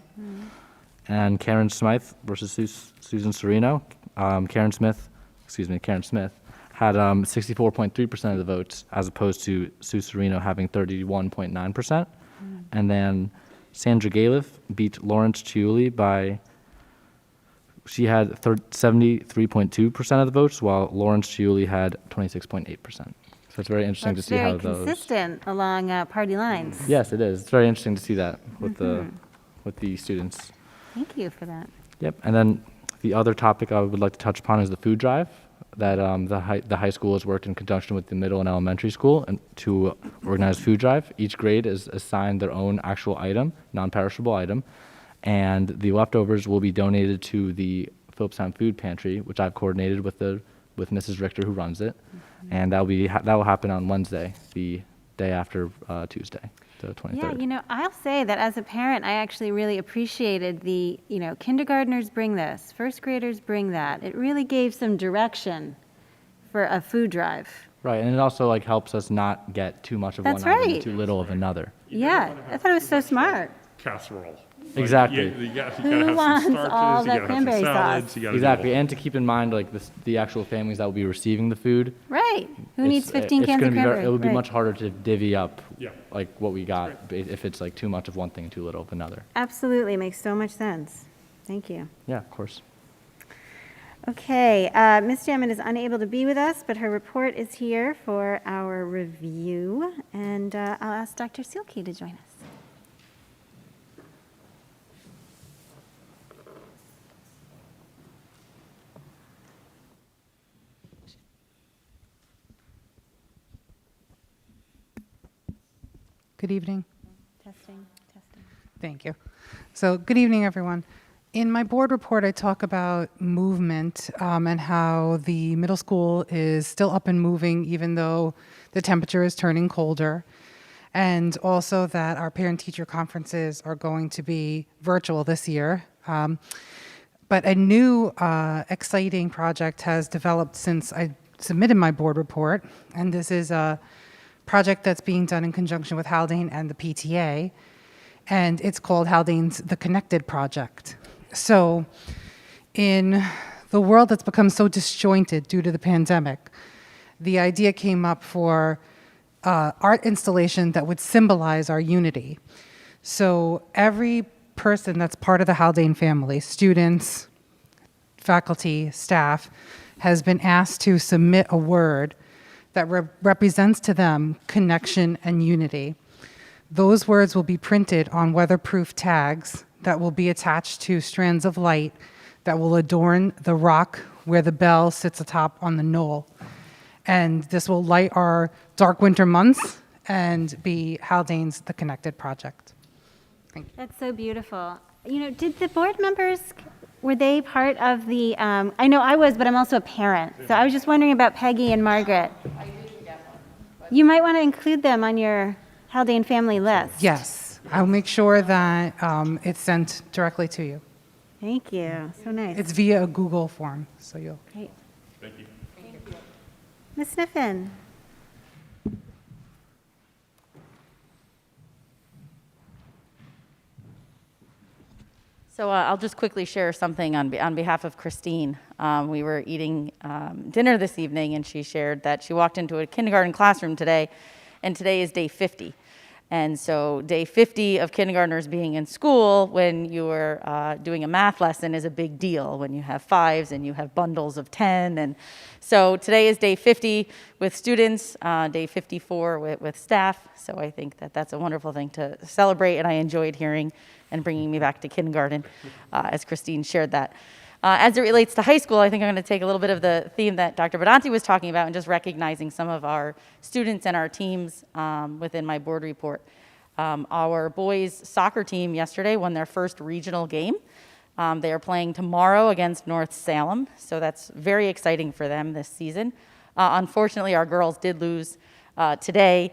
And Karen Smythe versus Susan Serino, Karen Smith had 64.3% of the votes, as opposed to Sue Serino having 31.9%. And then Sandra Galiff beat Lawrence Chiuli by, she had 73.2% of the votes, while Lawrence Chiuli had 26.8%. So it's very interesting to see how That's very those. consistent along party lines. Yes, it is. It's very interesting to see that with the students. Thank you for that. Yep. And then the other topic I would like to touch upon is the food drive that the high school has worked in conjunction with the middle and elementary school and to organize food drive. Each grade is assigned their own actual item, non-perishable item, and the leftovers will be donated to the Phillipstown Food Pantry, which I've coordinated with Mrs. Richter, who runs it, and that will happen on Wednesday, the day after Tuesday, the 23rd. Yeah, I'll say that as a parent, I actually really appreciated the, kindergartners bring this, first graders bring that. It really gave some direction for a food drive. Right, and it also helps us not get too much of That's one item right. and too little of another. Yeah, I thought it was so smart. Casserole. Exactly. You gotta Who have some wants starches, all you that gotta have some cranberry salads, sauce? you gotta do Exactly, all- and to keep in mind the actual families that will be receiving the food. Right. Who it's- needs 15 it's cans gonna of be cranberry? It would be Right. much harder to divvy up Yeah. what we got if it's too much of one thing and too little of another. Absolutely, makes so much sense. Thank you. Yeah, of course. Okay, Ms. Jammin is unable to be with us, but her report is here for our review, and I'll ask Dr. Seelke to join us. Good evening. Testing. Thank you. So, good evening, everyone. In my board report, I talk about movement and how the middle school is still up and moving, even though the temperature is turning colder. And also that our parent-teacher conferences are going to be virtual this year. But a new exciting project has developed since I submitted my board report. And this is a project that's being done in conjunction with Haldane and the PTA. And it's called Haldane's The Connected Project. So in the world that's become so disjointed due to the pandemic, the idea came up for art installation that would symbolize our unity. So every person that's part of the Haldane family, students, faculty, staff, has been asked to submit a word that represents to them connection and unity. Those words will be printed on weatherproof tags that will be attached to strands of light that will adorn the rock where the bell sits atop on the knoll. And this will light our dark winter months and be Haldane's The Connected Project. That's so beautiful. Did the board members, were they part of the, I know I was, but I'm also a parent. So I was just wondering about Peggy and Margaret. I didn't get one. You might want to include them on your Haldane family list. Yes, I'll make sure that it's sent directly to you. Thank you. So nice. It's via a Google form, so you'll. Great. Thank you. Ms. Sniffen. So I'll just quickly share something on behalf of Christine. We were eating dinner this evening, and she shared that she walked into a kindergarten classroom today, and today is day 50. And so day 50 of kindergartners being in school when you're doing a math lesson is a big deal, when you have 5s and you have bundles of 10. And so today is day 50 with students, day 54 with staff. So I think that that's a wonderful thing to celebrate, and I enjoyed hearing and bringing me back to kindergarten as Christine shared that. As it relates to high school, I think I'm going to take a little bit of the theme that Dr. Benante was talking about and just recognizing some of our students and our teams within my board report. Our boys soccer team yesterday won their first regional game. They are playing tomorrow against North Salem, so that's very exciting for them this season. Unfortunately, our girls did lose today,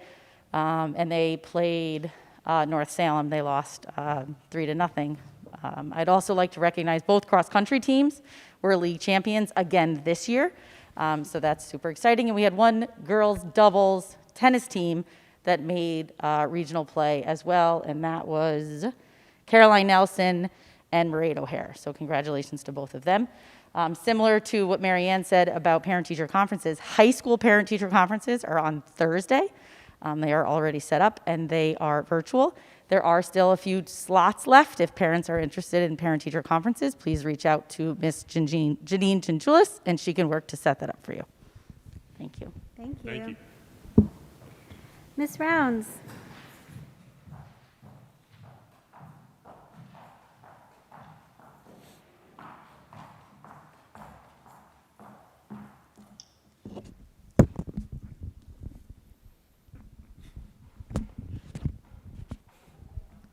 and they played North Salem. They lost 3-0. I'd also like to recognize both cross-country teams were league champions again this year, so that's super exciting. And we had one girls doubles tennis team that made regional play as well, and that was Caroline Nelson and Mairead O'Hare. So congratulations to both of them. Similar to what Marianne said about parent-teacher conferences, high school parent-teacher conferences are on Thursday. They are already set up, and they are virtual. There are still a few slots left. If parents are interested in parent-teacher conferences, please reach out to Miss Janine Chinchulis, and she can work to set that up for you. Thank you. Thank you. Thank you. Ms. Rounds.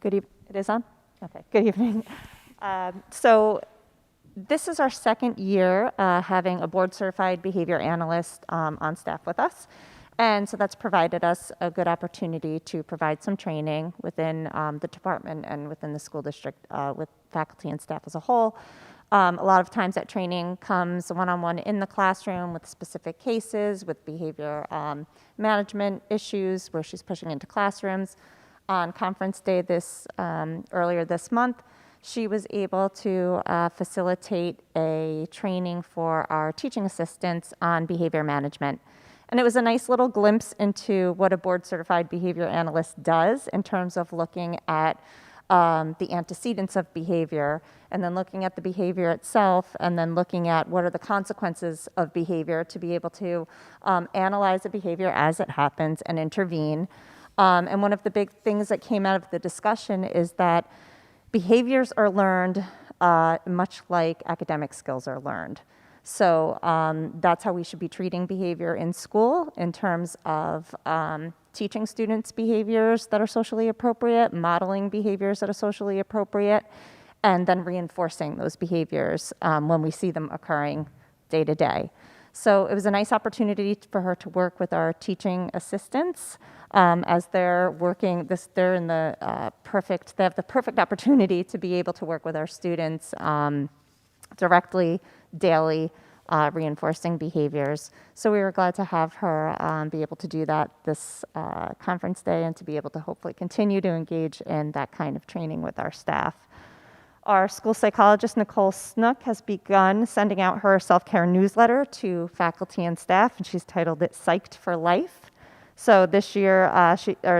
Good evening. It is on? Okay, good evening. So this is our second year having a board-certified behavior analyst on staff with us. And so that's provided us a good opportunity to provide some training within the department and within the school district with faculty and staff as a whole. A lot of times that training comes one-on-one in the classroom with specific cases, with behavior management issues where she's pushing into classrooms. On conference day earlier this month, she was able to facilitate a training for our teaching assistants on behavior management. And it was a nice little glimpse into what a board-certified behavior analyst does in terms of looking at the antecedents of behavior, and then looking at the behavior itself, and then looking at what are the consequences of behavior to be able to analyze the behavior as it happens and intervene. And one of the big things that came out of the discussion is that behaviors are learned much like academic skills are learned. So that's how we should be treating behavior in school in terms of teaching students behaviors that are socially appropriate, modeling behaviors that are socially appropriate, and then reinforcing those behaviors when we see them occurring day to day. So it was a nice opportunity for her to work with our teaching assistants as they're working. They're in the they have the perfect opportunity to be able to work with our students directly, daily, reinforcing behaviors. So we were glad to have her be able to do that this conference day, and to be able to hopefully continue to engage in that kind of training with our staff. Our school psychologist, Nicole Snook, has begun sending out her self-care newsletter to faculty and staff, and she's titled it Psyched for Life. So this year,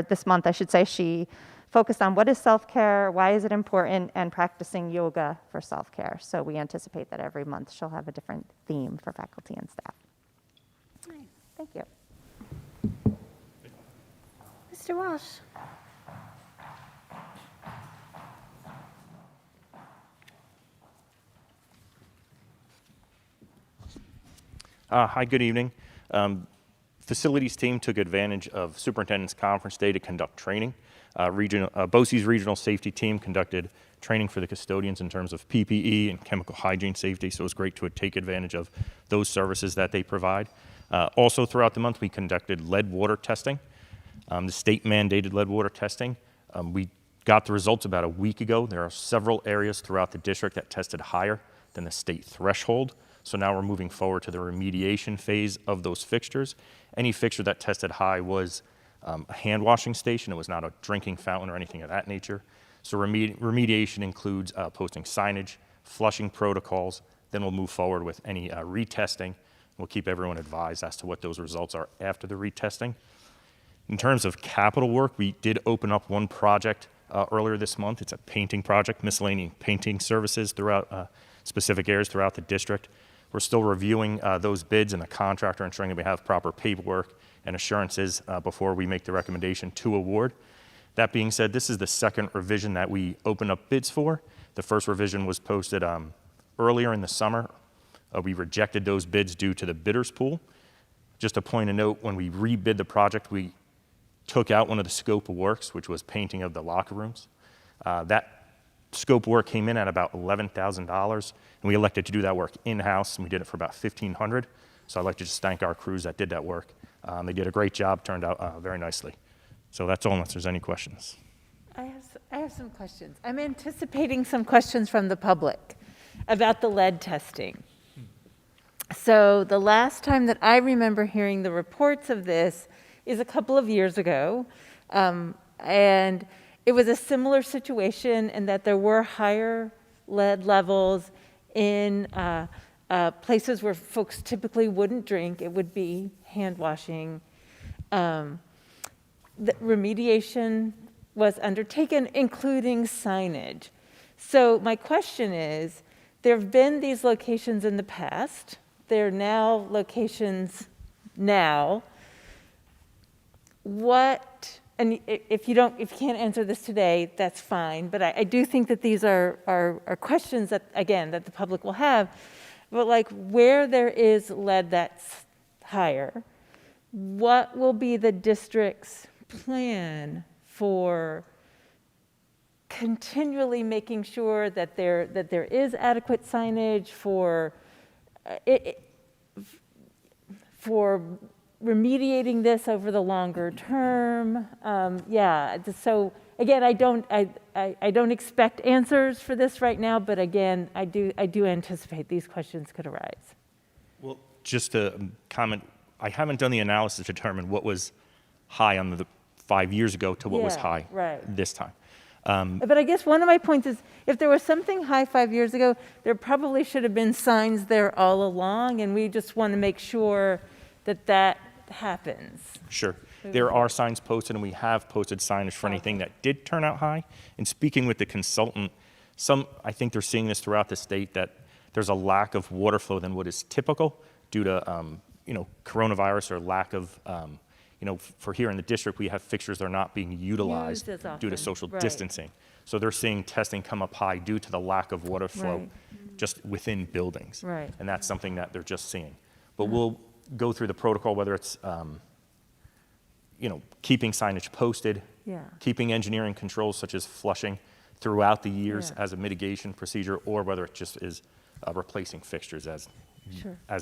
this month, I should say, she focused on what is self-care, why is it important, and practicing yoga for self-care. So we anticipate that every month she'll have a different theme for faculty and staff. Nice. Thank you. Mr. Walsh. Hi, good evening. Facilities team took advantage of Superintendent's Conference Day to conduct training. BOCE's regional safety team conducted training for the custodians in terms of PPE and chemical hygiene safety, so it was great to take advantage of those services that they provide. Also throughout the month, we conducted lead water testing, the state mandated lead water testing. We got the results about a week ago. There are several areas throughout the district that tested higher than the state threshold. So now we're moving forward to the remediation phase of those fixtures. Any fixture that tested high was a hand washing station. It was not a drinking fountain or anything of that nature. So remediation includes posting signage, flushing protocols. Then we'll move forward with any retesting. We'll keep everyone advised as to what those results are after the retesting. In terms of capital work, we did open up one project earlier this month. It's a painting project, miscellaneous painting services throughout specific areas throughout the district. We're still reviewing those bids and the contractor, ensuring that we have proper paperwork and assurances before we make the recommendation to award. That being said, this is the second revision that we open up bids for. The first revision was posted earlier in the summer. We rejected those bids due to the bidders pool. Just a point of note, when we rebid the project, we took out one of the scope of works, which was painting of the locker rooms. That scope work came in at about $11,000, and we elected to do that work in-house, and we did it for about $1,500. So I'd like to just thank our crews that did that work. They did a great job, turned out very nicely. So that's all, unless there's any questions. I have some questions. I'm anticipating some questions from the public about the lead testing. So the last time that I remember hearing the reports of this, is a couple of years ago. And it was a similar situation in that there were higher lead levels in places where folks typically wouldn't drink. It would be hand washing. The remediation was undertaken, including signage. So my question is, there have been these locations in the past. There are now locations now. What, and if you can't answer this today, that's fine, but I do think that these are questions that, again, that the public will have. But like where there is lead that's higher, what will be the district's plan for continually making sure that there is adequate signage for remediating this over the longer term? So again, I don't expect answers for this right now, but again, I do anticipate these questions could arise. Well, just to comment, I haven't done the analysis to determine what was high on the 5 years ago to what was high this time. But I guess one of my points is, if there was something high 5 years ago, there probably should have been signs there all along, and we just want to make sure that that happens. Sure. There are signs posted, and we have posted signage for anything that did turn out high. And speaking with the consultant, I think they're seeing this throughout the state, that there's a lack of water flow than what is typical due to coronavirus or lack of for here in the district, we have fixtures that are not being utilized due to social distancing. So they're seeing testing come up high due to the lack of water flow just within buildings. And that's something that they're just seeing. But we'll go through the protocol, whether it's keeping signage posted, keeping engineering controls such as flushing throughout the years as a mitigation procedure, or whether it just is replacing fixtures as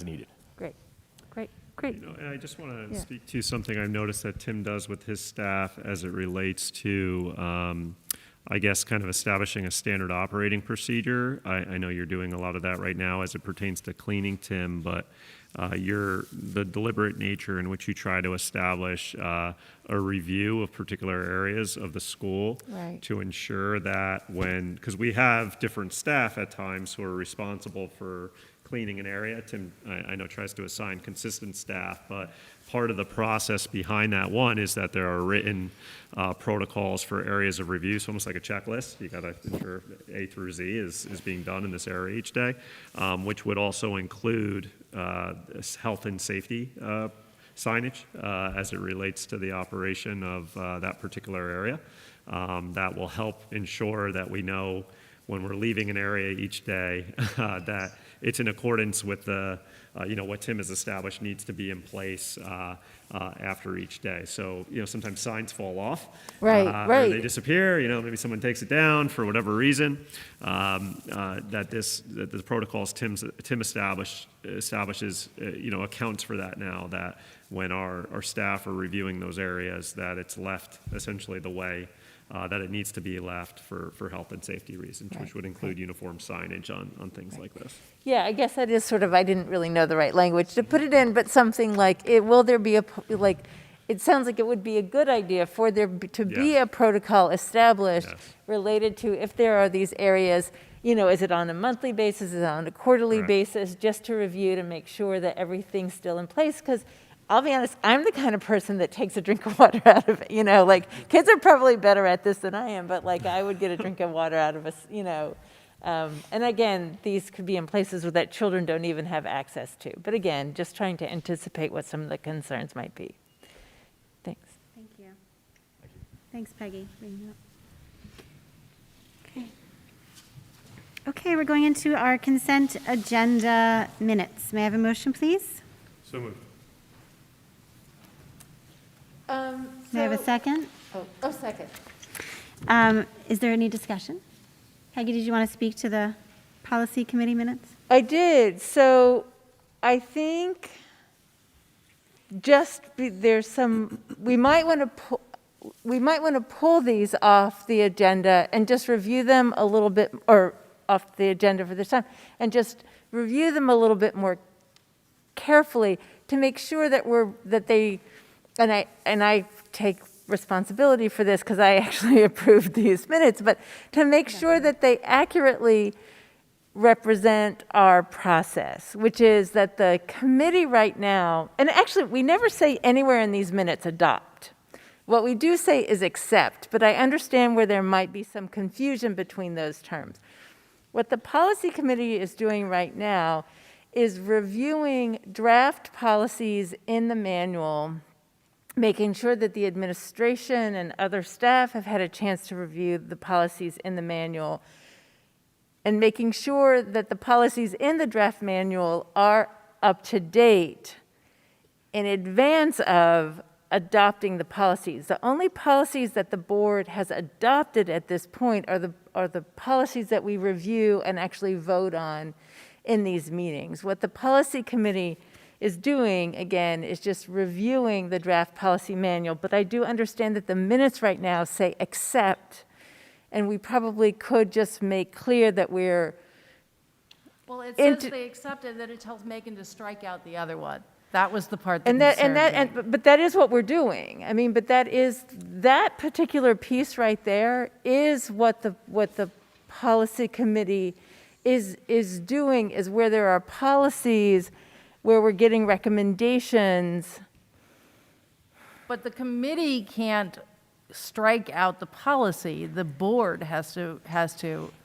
needed. Great. And I just want to speak to something I've noticed that Tim does with his staff as it relates to, I guess, kind of establishing a standard operating procedure. I know you're doing a lot of that right now as it pertains to cleaning, Tim, but the deliberate nature in which you try to establish a review of particular areas of the school to ensure that because we have different staff at times who are responsible for cleaning an area. Tim, I know, tries to assign consistent staff, but part of the process behind that one is that there are written protocols for areas of review, so almost like a checklist. You got to ensure A through Z is being done in this area each day, which would also include health and safety signage as it relates to the operation of that particular area. That will help ensure that we know when we're leaving an area each day that it's in accordance with what Tim has established needs to be in place after each day. So, sometimes signs fall off. Or they disappear, maybe someone takes it down for whatever reason. That the protocols Tim establishes, accounts for that now, that when our staff are reviewing those areas, that it's left essentially the way that it needs to be left for health and safety reasons, which would include uniform signage on things like this. Yeah, I guess that is sort of, I didn't really know the right language to put it in, but something like, will there be it sounds like it would be a good idea for there to be a protocol established related to if there are these areas, is it on a monthly basis, is it on a quarterly basis, just to review to make sure that everything's still in place, because I'll be honest, I'm the kind of person that takes a drink of water out of it, kids are probably better at this than I am, but I would get a drink of water out of us, and again, these could be in places that children don't even have access to. But again, just trying to anticipate what some of the concerns might be. Thanks. Thank you. Thanks, Peggy. Okay, we're going into our consent agenda minutes. May I have a motion, please? So moved. May I have a second? Second. Is there any discussion? Peggy, did you want to speak to the policy committee minutes? I did. So I think there's some, we might want to pull these off the agenda and just review them a little bit, or off the agenda for this time, and just review them a little bit more carefully to make sure that and I take responsibility for this because I actually approved these minutes, but to make sure that they accurately represent our process, which is that the committee right now, and actually we never say anywhere in these minutes adopt. What we do say is accept, but I understand where there might be some confusion between those terms. What the policy committee is doing right now is reviewing draft policies in the manual, making sure that the administration and other staff have had a chance to review the policies in the manual, and making sure that the policies in the draft manual are up to date in advance of adopting the policies. The only policies that the board has adopted at this point are the policies that we review and actually vote on in these meetings. What the policy committee is doing, again, is just reviewing the draft policy manual, but I do understand that the minutes right now say accept, and we probably could just make clear that we're Well, it says they accepted, that it tells Megan to strike out the other one. That was the part that concerned me. but that is what we're doing. I mean, but that particular piece right there is what the policy committee is doing, is where there are policies where we're getting recommendations. But the committee can't strike out the policy. The board has to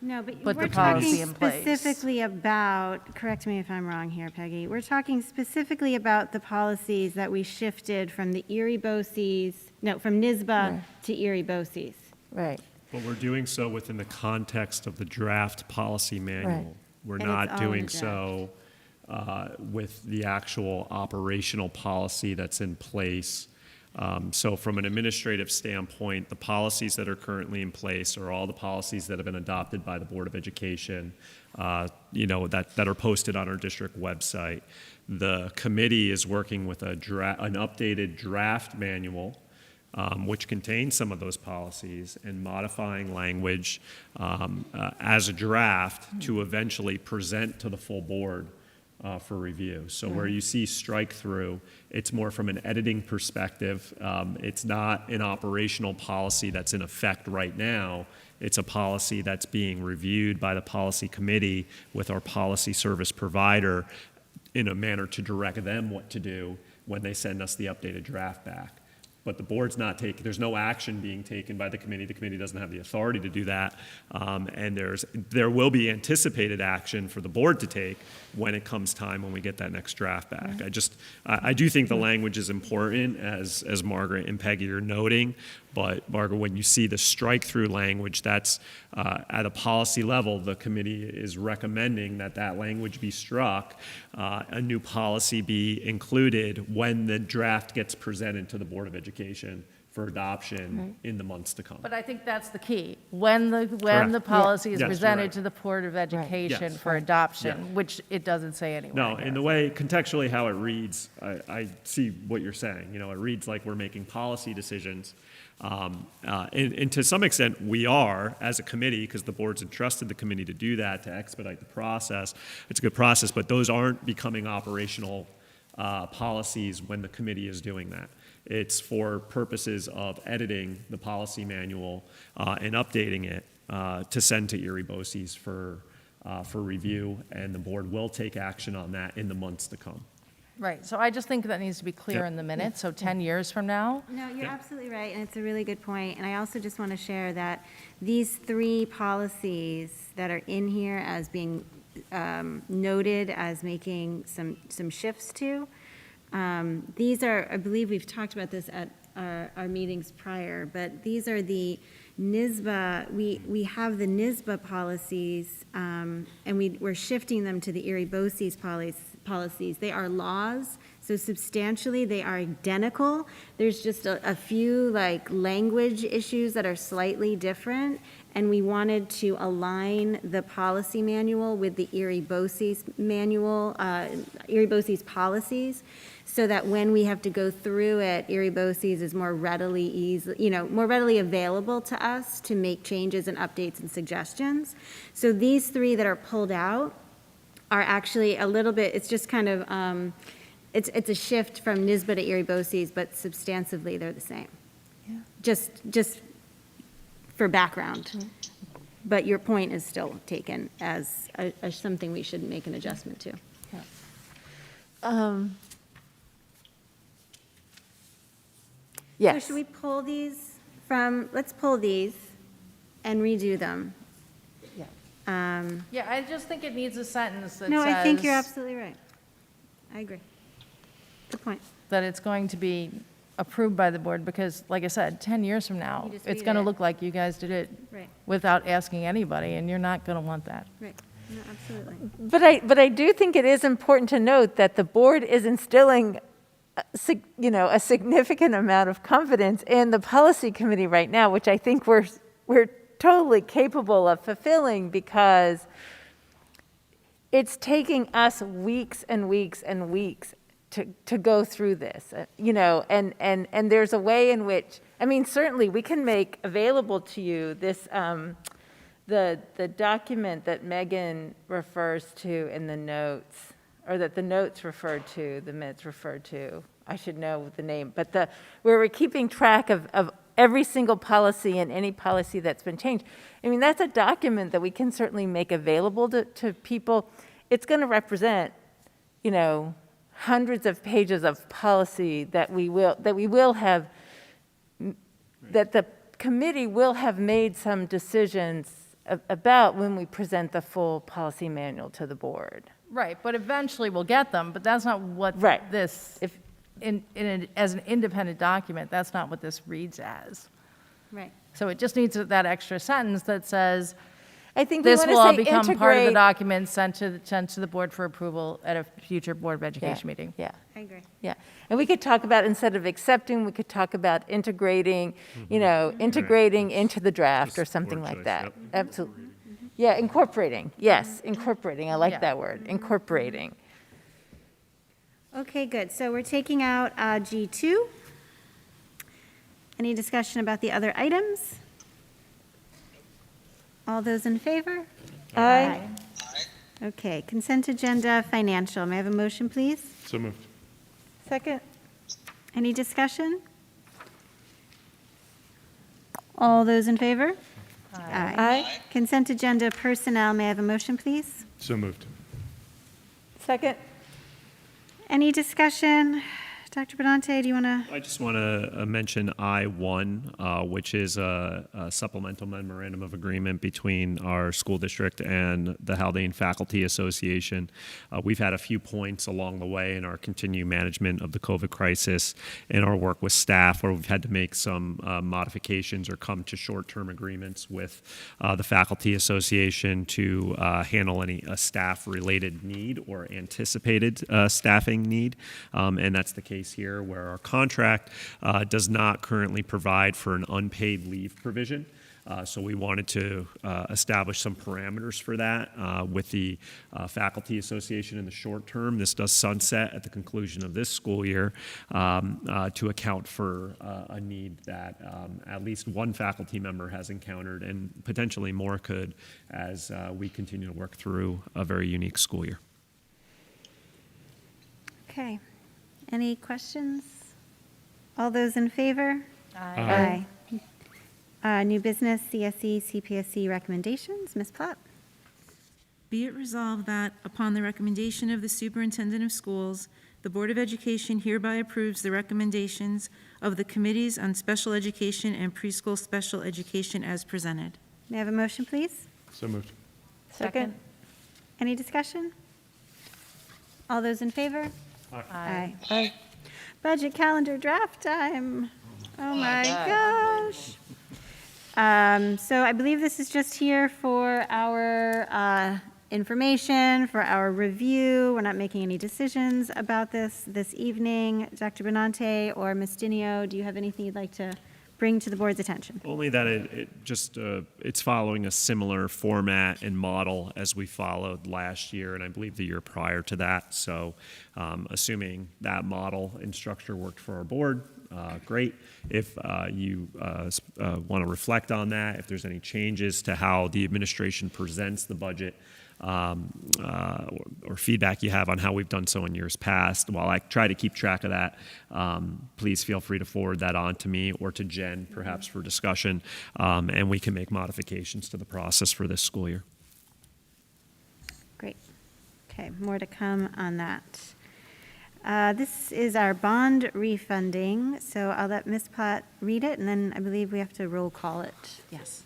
No, but put we're the policy talking in place. specifically about, correct me if I'm wrong here, Peggy, we're talking specifically about the policies that we shifted from the from NISBA to Erie BOCES. Right. But we're doing so within the context of the draft policy manual. Right. We're And it's not all in doing the so with the actual operational policy that's in place. So from an administrative standpoint, the policies that are currently in place are all the policies that have been adopted by the Board of Education, that are posted on our district website. The committee is working with an updated draft manual, which contains some of those policies, and modifying language as a draft to eventually present to the full board for review. So where you see strike through, it's more from an editing perspective. It's not an operational policy that's in effect right now. It's a policy that's being reviewed by the policy committee with our policy service provider in a manner to direct them what to do when they send us the updated draft back. But the board's not taking, there's no action being taken by the committee. The committee doesn't have the authority to do that. And there will be anticipated action for the board to take when it comes time when we get that next draft back. I do think the language is important, as Margaret and Peggy are noting. But Margaret, when you see the strike-through language, that's at a policy level, the committee is recommending that language be struck, a new policy be included when the draft gets presented to the Board of Education for adoption in the months to come. But I think that's the key. When the Correct. policy is Yes, you're presented right. to the Board of Education Yes. for adoption, Yeah. which it doesn't say anywhere. No, in the way, contextually how it reads, I see what you're saying. It reads like we're making policy decisions. And to some extent, we are, as a committee, because the board's entrusted the committee to do that, to expedite the process. It's a good process, but those aren't becoming operational policies when the committee is doing that. It's for purposes of editing the policy manual and updating it to send to Erie BOCES for review, and the board will take action on that in the months to come. Right, so I just think that needs to be clear Yep. in the minutes, so 10 years from now. No, you're absolutely right, and it's a really good point. And I also just want to share that these three policies that are in here as being noted as making some shifts to, these are, I believe we've talked about this at our meetings prior, but these are the NISBA, we have the NISBA policies, and we're shifting them to the Erie BOCES policies. They are laws, so substantially they are identical. There's just a few language issues that are slightly different, and we wanted to align the policy manual with the Erie BOCES manual, Erie BOCES policies, so that when we have to go through it, Erie BOCES is more readily more readily available to us to make changes and updates and suggestions. So these three that are pulled out are actually a little bit, it's just kind of, it's a shift from NYSBA to Erie BOCES, but substantively, they're the same. Yeah. Just for background. But your point is still taken as something we should make an adjustment to. Yes. So should we pull these let's pull these and redo them. Yeah, I just think it needs a sentence that No, says. I think you're absolutely right. I agree. Good point. That it's going to be approved by the board, because, like I said, 10 years from now, You just it's read going to it. look like you guys did it Right, without asking anybody, and you're not going to want that. right. No, absolutely. But I do think it is important to note that the board is instilling, a significant amount of confidence in the policy committee right now, which I think we're totally capable of fulfilling, because it's taking us weeks and weeks and weeks to go through this, and there's a way in which, I mean, certainly we can make available to you this, the document that Megan refers to in the notes, or that the notes referred to, the minutes referred to. I should know the name, but where we're keeping track of every single policy and any policy that's been changed. I mean, that's a document that we can certainly make available to people. It's going to represent, hundreds of pages of policy that the committee will have made some decisions about when we present the full policy manual to the board. Right, but eventually we'll get them, but that's not what Right. this, as an independent document, that's not what this reads as. Right. So it just needs that extra sentence that says, I think we this want will all to say become part of the integrate. document sent to the board for approval at a future Board of Education meeting. Yeah. I agree. Yeah, and we could talk about, instead of accepting, we could talk about integrating, integrating into the draft or Just something word like choice, that. yep. Absolutely. Yeah, incorporating, yes, incorporating, I like Yeah. that word, incorporating. Okay, good. So we're taking out G2. Any discussion about the other items? All those in favor? Aye. Okay, consent agenda, financial. May I have a motion, please? So moved. Second? Any discussion? All those in favor? Aye. Consent agenda, personnel. May I have a motion, please? So moved. Second? Any discussion? Dr. Benante, do you want to? I just want to mention I-1, which is a supplemental memorandum of agreement between our school district and the Haldane Faculty Association. We've had a few points along the way in our continued management of the COVID crisis and our work with staff where we've had to make some modifications or come to short-term agreements with the Faculty Association to handle any staff-related need or anticipated staffing need, and that's the case here where our contract does not currently provide for an unpaid leave provision. So we wanted to establish some parameters for that with the Faculty Association in the short term. This does sunset at the conclusion of this school year to account for a need that at least one faculty member has encountered and potentially more could as we continue to work through a very unique school year. Okay. Any questions? All those in favor? Aye. Aye. New business, CSE, CPSC recommendations. Ms. Platt? Be it resolved that, upon the recommendation of the Superintendent of Schools, the Board of Education hereby approves the recommendations of the Committees on Special Education and Preschool Special Education as presented. May I have a motion, please? So moved. Second? Any discussion? All those in favor? Aye. Aye. Budget calendar draft time. Oh my gosh. So I believe this is just here for our information, for our review. We're not making any decisions about this evening. Dr. Benante or Ms. Dinio, do you have anything you'd like to bring to the board's attention? Only that it's following a similar format and model as we followed last year and I believe the year prior to that. So assuming that model and structure worked for our board, great. If you want to reflect on that, if there's any changes to how the administration presents the budget, or feedback you have on how we've done so in years past. While I try to keep track of that, please feel free to forward that on to me or to Jen, perhaps for discussion, and we can make modifications to the process for this school year. Great. Okay, more to come on that. This is our bond refunding, so I'll let Ms. Platt read it, and then I believe we have to roll call it. Yes.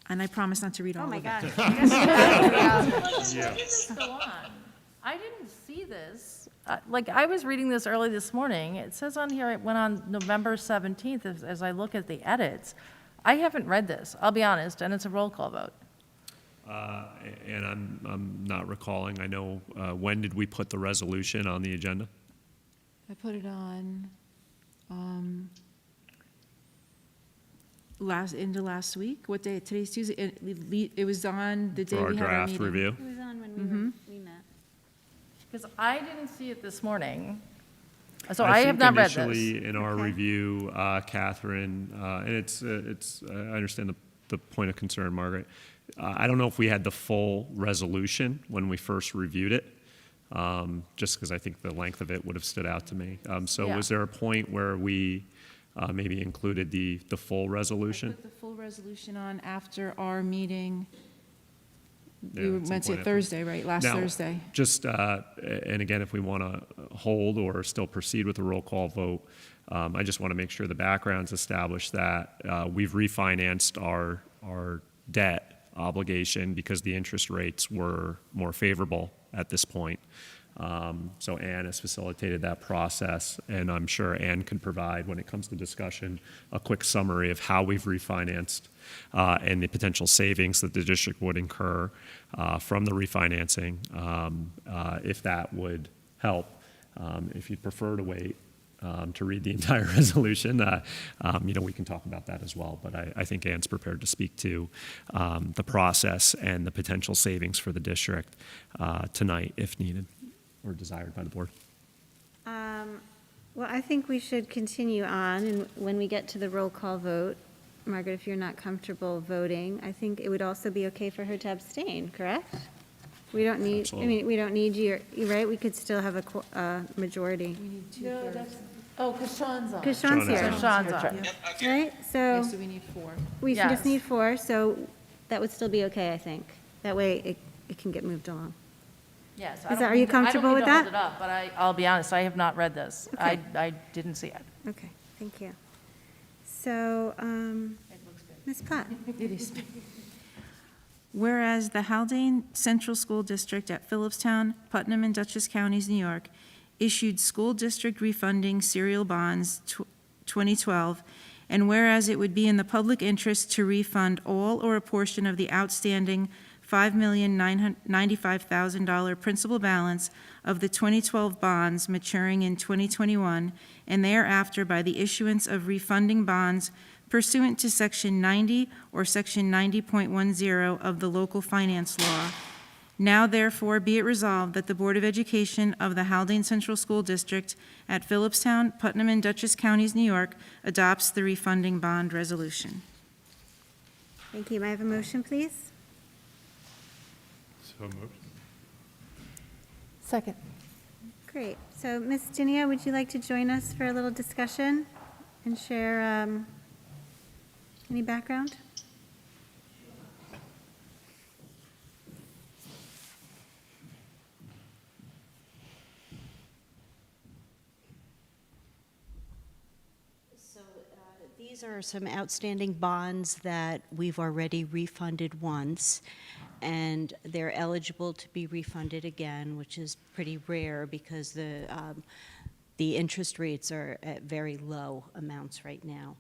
And I promise not to read all Oh, my of it. gosh. Go on. I didn't see this. Like, I was reading this early this morning. It says on here it went on November 17th as I look at the edits. I haven't read this, I'll be honest, and it's a roll call vote. And I'm not recalling. I know, when did we put the resolution on the agenda? I put it on last week. What day? Today's Tuesday. It was on the day For our we had our draft meeting. review? It was on when we met. Because I didn't see it this morning. So I I have think not read this. Initially, in our Okay. review, Catherine, and it's I understand the point of concern, Margaret. I don't know if we had the full resolution when we first reviewed it, just because I think the length of it would have stood out to me. So Yeah. was there a point where we maybe included the full I resolution? put the full resolution on after our meeting. Yeah, We at some went to point Thursday, right? Last Now, Thursday. Just, and again, if we want to hold or still proceed with the roll call vote, I just want to make sure the background's established that we've refinanced our debt obligation because the interest rates were more favorable at this point. So Ann has facilitated that process, and I'm sure Ann can provide, when it comes to discussion, a quick summary of how we've refinanced and the potential savings that the district would incur from the refinancing, if that would help. If you'd prefer to wait to read the entire resolution, we can talk about that as well. But I think Ann's prepared to speak to the process and the potential savings for the district tonight, if needed or desired by the board. Well, I think we should continue on, and when we get to the roll call vote, Margaret, if you're not comfortable voting, I think it would also be okay for her to abstain, correct? We don't need, I Absolutely. mean, we don't need you're right? We could still have a majority. Oh, because Sean's on. Because Sean's Sean is here, on. Sean's on. Yep, okay. right? So Yes, so we need 4. we should just Yes. need 4, so that would still be okay, I think. That way it can get moved along. Yes. Is that- are you comfortable with that? I don't need to hold it up, but I'll be honest, I have not read this. Okay. I didn't see it. Okay, thank you. So, Ms. Platt? It is. Whereas the Haldane Central School District at Phillipstown, Putnam, and Dutchess Counties, New York, issued school district refunding serial bonds 2012, and whereas it would be in the public interest to refund all or a portion of the outstanding $5,995,000 principal balance of the 2012 bonds maturing in 2021, and thereafter by the issuance of refunding bonds pursuant to Section 90 or Section 90.10 of the local finance law. Now therefore be it resolved that the Board of Education of the Haldane Central School District at Phillipstown, Putnam, and Dutchess Counties, New York, adopts the refunding bond resolution. Thank you. May I have a motion, please? So moved. Second. Great. So, Ms. Dinia, would you like to join us for a little discussion and share any background? So these are some outstanding bonds that we've already refunded once, and they're eligible to be refunded again, which is pretty rare because the interest rates are at very low amounts right now.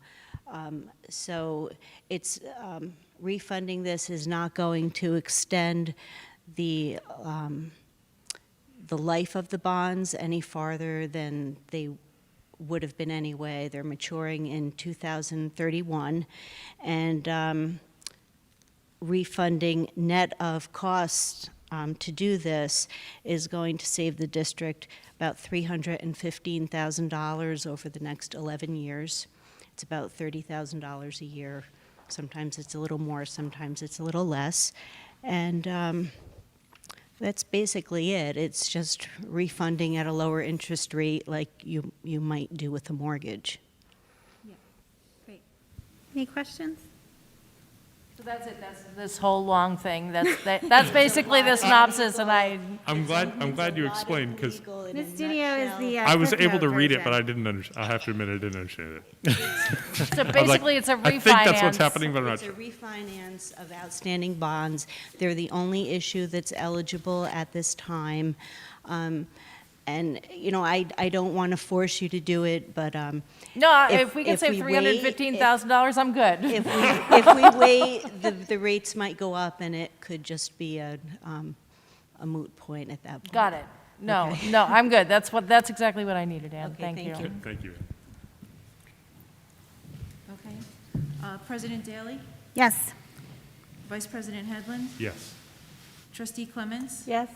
So it's refunding this is not going to extend the life of the bonds any farther than they would have been anyway. They're maturing in 2031, and refunding net of costs to do this is going to save the district about $315,000 over the next 11 years. It's about $30,000 a year. Sometimes it's a little more, sometimes it's a little less. And That's basically it. It's just refunding at a lower interest rate like you might do with a mortgage. Great. Any questions? So that's it, that's this whole long thing, that's basically the synopsis, and I'm glad you explained, because Ms. Studio is the. I was Cliff able to Note read it, version. but I didn't I have to admit I didn't understand it. so basically it's a refinance. I think that's what's happening, but I'm not It's a sure. refinance of outstanding bonds. They're the only issue that's eligible at this time. And, you know, I don't want to force you to do it, but No, if- if we can if save we wait- $315,000, I'm good. if we wait, the rates might go up, and it could just be a moot point at that point. Got it. No, Okay. no, I'm good. That's exactly what I needed, Ann. Okay, Thank thank you. you. Thank you. Okay. President Daly? Yes. Vice President Headland? Yes. Trustee Clements? Yes?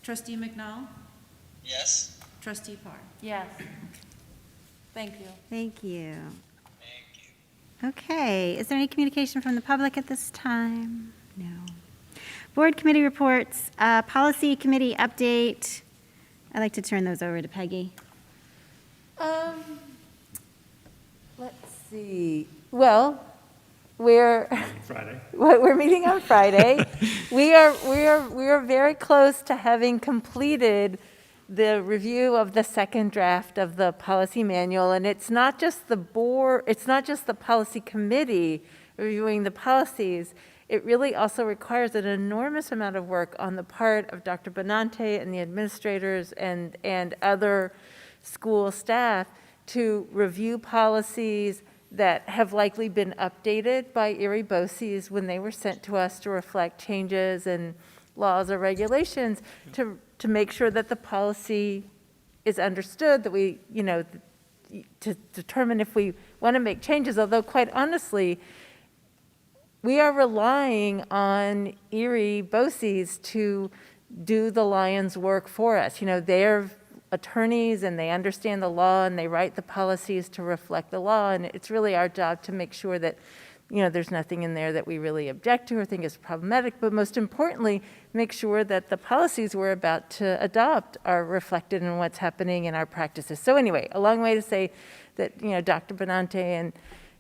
Trustee McNall? Yes? Trustee Parr? Yes. Thank you. Thank you. Thank you. Okay, is there any communication from the public at this time? No. Board committee reports, policy committee update. I'd like to turn those over to Peggy. Let's see. Well, we're Friday. we're meeting on Friday. We are very close to having completed the review of the second draft of the policy manual, and it's not just the board, it's not just the policy committee reviewing the policies. It really also requires an enormous amount of work on the part of Dr. Benante and the administrators and other school staff to review policies that have likely been updated by Erie BOCES when they were sent to us to reflect changes in laws or regulations to make sure that the policy is understood, that we, you know, to determine if we want to make changes, although quite honestly, we are relying on Erie BOCES to do the Lions work for us. You know, they're attorneys and they understand the law and they write the policies to reflect the law, and it's really our job to make sure that, you know, there's nothing in there that we really object to or think is problematic, but most importantly, make sure that the policies we're about to adopt are reflected in what's happening in our practices. So anyway, a long way to say that, you know, Dr. Benante and,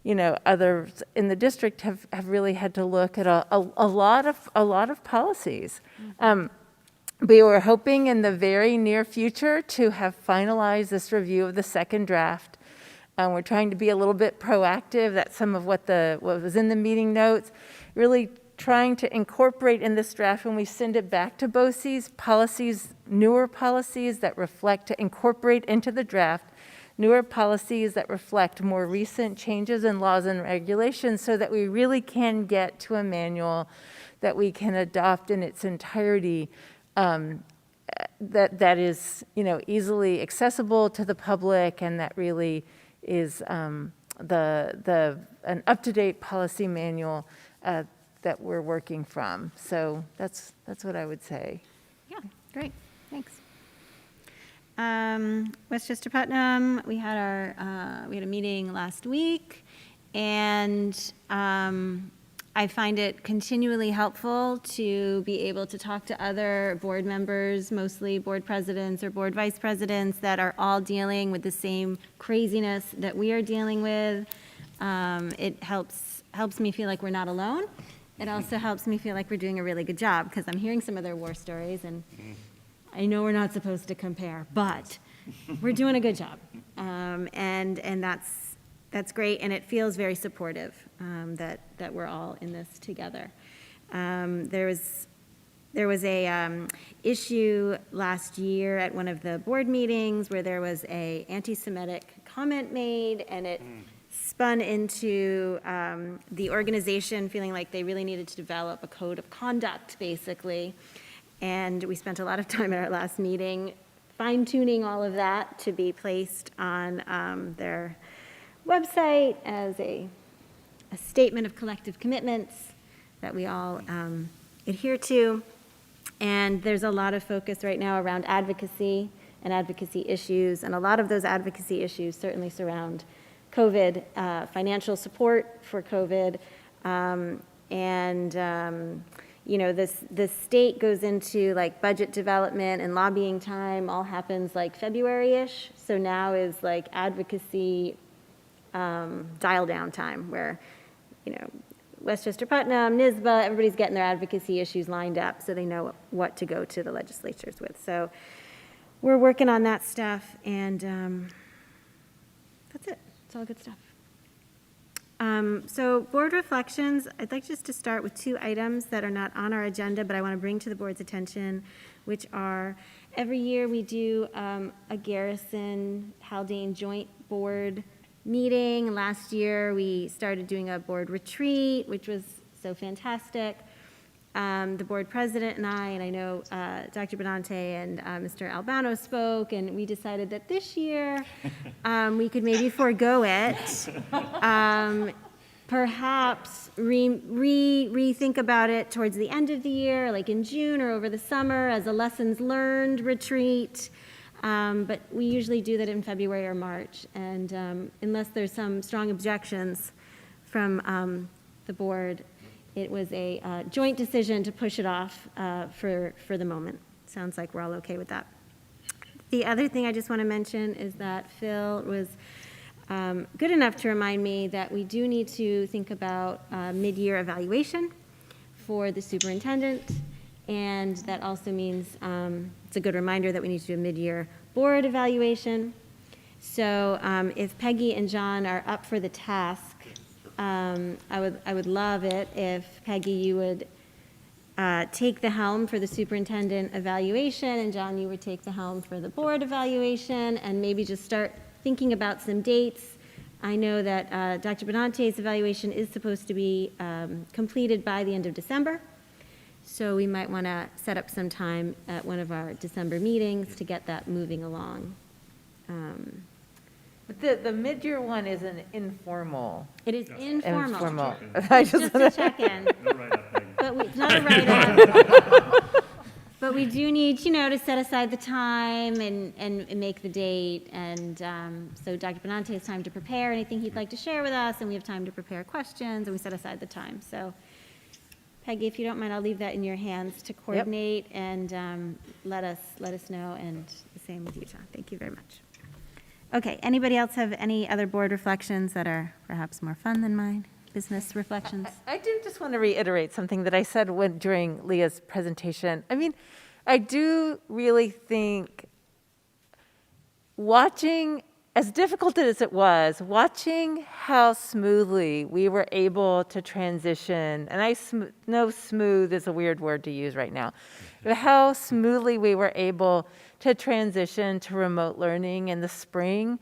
you know, others in the district have really had to look at a lot of policies. We were hoping in the very near future to have finalized this review of the second draft. We're trying to be a little bit proactive. That's some of what was in the meeting notes. Really trying to incorporate in this draft when we send it back to BOCES, policies, newer policies that reflect, to incorporate into the draft, newer policies that reflect more recent changes in laws and regulations so that we really can get to a manual that we can adopt in its entirety, that is, you know, easily accessible to the public, and that really is an up-to-date policy manual that we're working from. So that's what I would say. Yeah, great, thanks. Westchester Putnam, we had a meeting last week, and I find it continually helpful to be able to talk to other board members, mostly board presidents or board vice presidents, that are all dealing with the same craziness that we are dealing with. It helps me feel like we're not alone. It also helps me feel like we're doing a really good job, because I'm hearing some of their war stories, and I know we're not supposed to compare, but we're doing a good job. And that's great, and it feels very supportive that we're all in this together. There was a issue last year at one of the board meetings where there was a anti-Semitic comment made, and it spun into the organization feeling like they really needed to develop a code of conduct, basically. And we spent a lot of time at our last meeting fine-tuning all of that to be placed on their website as a statement of collective commitments that we all adhere to. And there's a lot of focus right now around advocacy and advocacy issues, and a lot of those advocacy issues certainly surround COVID, financial support for COVID, and you know, the state goes into like budget development and lobbying time, all happens like February-ish. So now is like advocacy dial down time where, you know, Westchester Putnam, NYSBA, everybody's getting their advocacy issues lined up so they know what to go to the legislatures with. So we're working on that stuff, and that's it. It's all good stuff. So board reflections, I'd like just to start with 2 items that are not on our agenda, but I want to bring to the board's attention, which are every year we do a Garrison Haldane joint board meeting. Last year we started doing a board retreat, which was so fantastic. The board president and I know Dr. Benante and Mr. Albano spoke, and we decided that this year we could maybe forego it. Perhaps rethink about it towards the end of the year, like in June or over the summer as a lessons learned retreat. But we usually do that in February or March, and unless there's some strong objections from the board, it was a joint decision to push it off for the moment. Sounds like we're all okay with that. The other thing I just want to mention is that Phil was good enough to remind me that we do need to think about mid-year evaluation for the superintendent, and that also means it's a good reminder that we need to do a mid-year board evaluation. So if Peggy and John are up for the task, I would love it if, Peggy, you would take the helm for the superintendent evaluation, and John, you would take the helm for the board evaluation, and maybe just start thinking about some dates. I know that Dr. Benante's evaluation is supposed to be completed by the end of December, so we might want to set up some time at one of our December meetings to get that moving along. But the mid-year one is an informal. It is informal. Informal. It's just a check-in. But it's not a write-up. But we do need, you know, to set aside the time and make the date. And so Dr. Benante has time to prepare anything he'd like to share with us, and we have time to prepare questions, and we set aside the time. So Peggy, if you don't mind, I'll leave that in your hands to coordinate and let us know, and the same with you, John. Thank you very much. Okay, anybody else have any other board reflections that are perhaps more fun than mine? Business reflections? I do just want to reiterate something that I said during Leah's presentation. I mean, I do really think watching, as difficult as it was, watching how smoothly we were able to transition, and I know smooth is a weird word to use right now, but how smoothly we were able to transition to remote learning in the spring.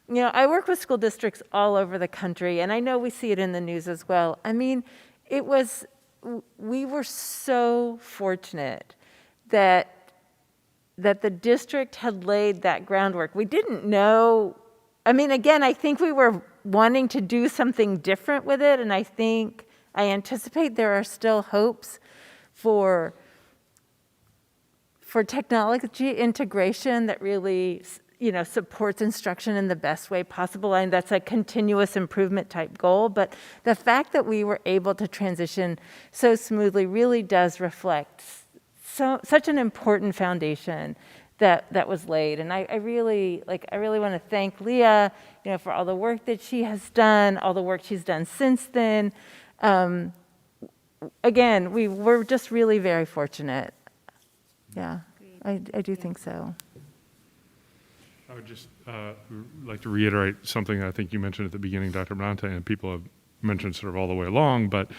You know, I work with school districts all over the country, and I know we see it in the news as well. I mean, we were so fortunate that the district had laid that groundwork. We didn't know, I mean, again, I think we were wanting to do something different with it, and I anticipate there are still hopes for technology integration that really, you know, supports instruction in the best way possible, and that's a continuous improvement type goal. But the fact that we were able to transition so smoothly really does reflect such an important foundation that was laid. And I really want to thank Leah, you know, for all the work that she has done, all the work she's done since then. Again, we were just really very fortunate. Yeah, I do think so. I would just like to reiterate something I think you mentioned at the beginning, Dr. Benante, and people have mentioned sort of all the way along, but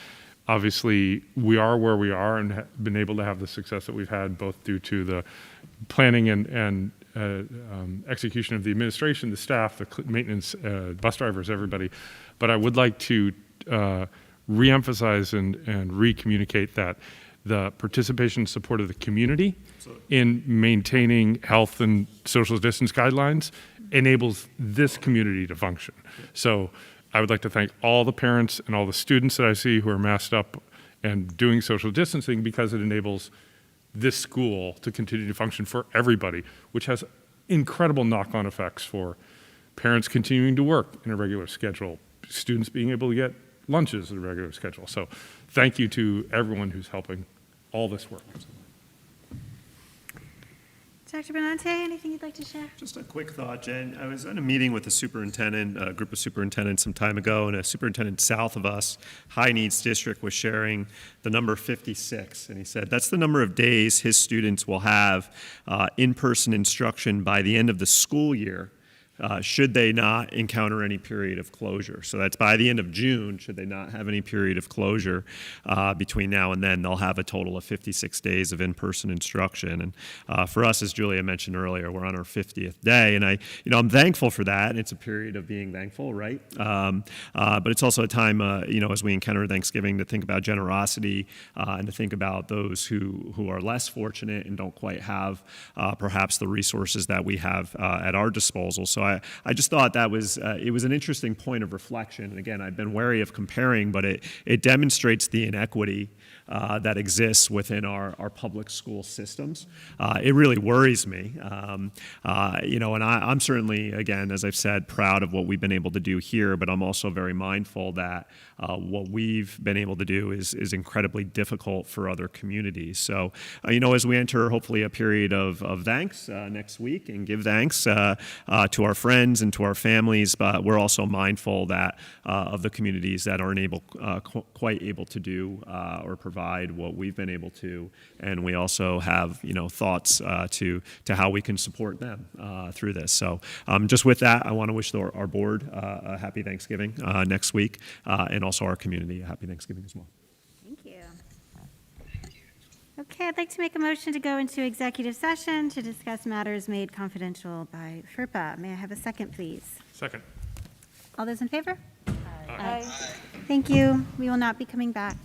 obviously we are where we are and been able to have the success that we've had, both due to the planning and execution of the administration, the staff, the maintenance, bus drivers, everybody. But I would like to reemphasize and re-communicate that the participation and support of the community in maintaining health and social distance guidelines enables this community to function. So I would like to thank all the parents and all the students that I see who are masked up and doing social distancing, because it enables this school to continue to function for everybody, which has incredible knock-on effects for parents continuing to work in a regular schedule, students being able to get lunches in a regular schedule. So thank you to everyone who's helping all this work. Dr. Benante, anything you'd like to share? Just a quick thought, Jen. I was in a meeting with a superintendent, a group of superintendents some time ago, and a superintendent south of us, high needs district, was sharing the number 56. And he said that's the number of days his students will have in-person instruction by the end of the school year. Should they not encounter any period of closure. So that's by the end of June, should they not have any period of closure between now and then, they'll have a total of 56 days of in-person instruction. And for us, as Julia mentioned earlier, we're on our 50th day, and I'm thankful for that. It's a period of being thankful, right? But it's also a time, as we encounter Thanksgiving, to think about generosity and to think about those who are less fortunate and don't quite have perhaps the resources that we have at our disposal. So I just thought that was it was an interesting point of reflection. And again, I've been wary of comparing, but it demonstrates the inequity that exists within our public school systems. It really worries me, and I'm certainly, again, as I've said, proud of what we've been able to do here, but I'm also very mindful that what we've been able to do is incredibly difficult for other communities. So, as we enter hopefully a period of thanks next week and give thanks to our friends and to our families, but we're also mindful that of the communities that aren't quite able to do or provide what we've been able to, and we also have thoughts to how we can support them through this. So just with that, I want to wish our board a happy Thanksgiving next week, and also our community a happy Thanksgiving as well. Thank you. Okay, I'd like to make a motion to go into executive session to discuss matters made confidential by FERPA. May I have a second, please? Second. All those in favor? Aye. Thank you. We will not be coming back.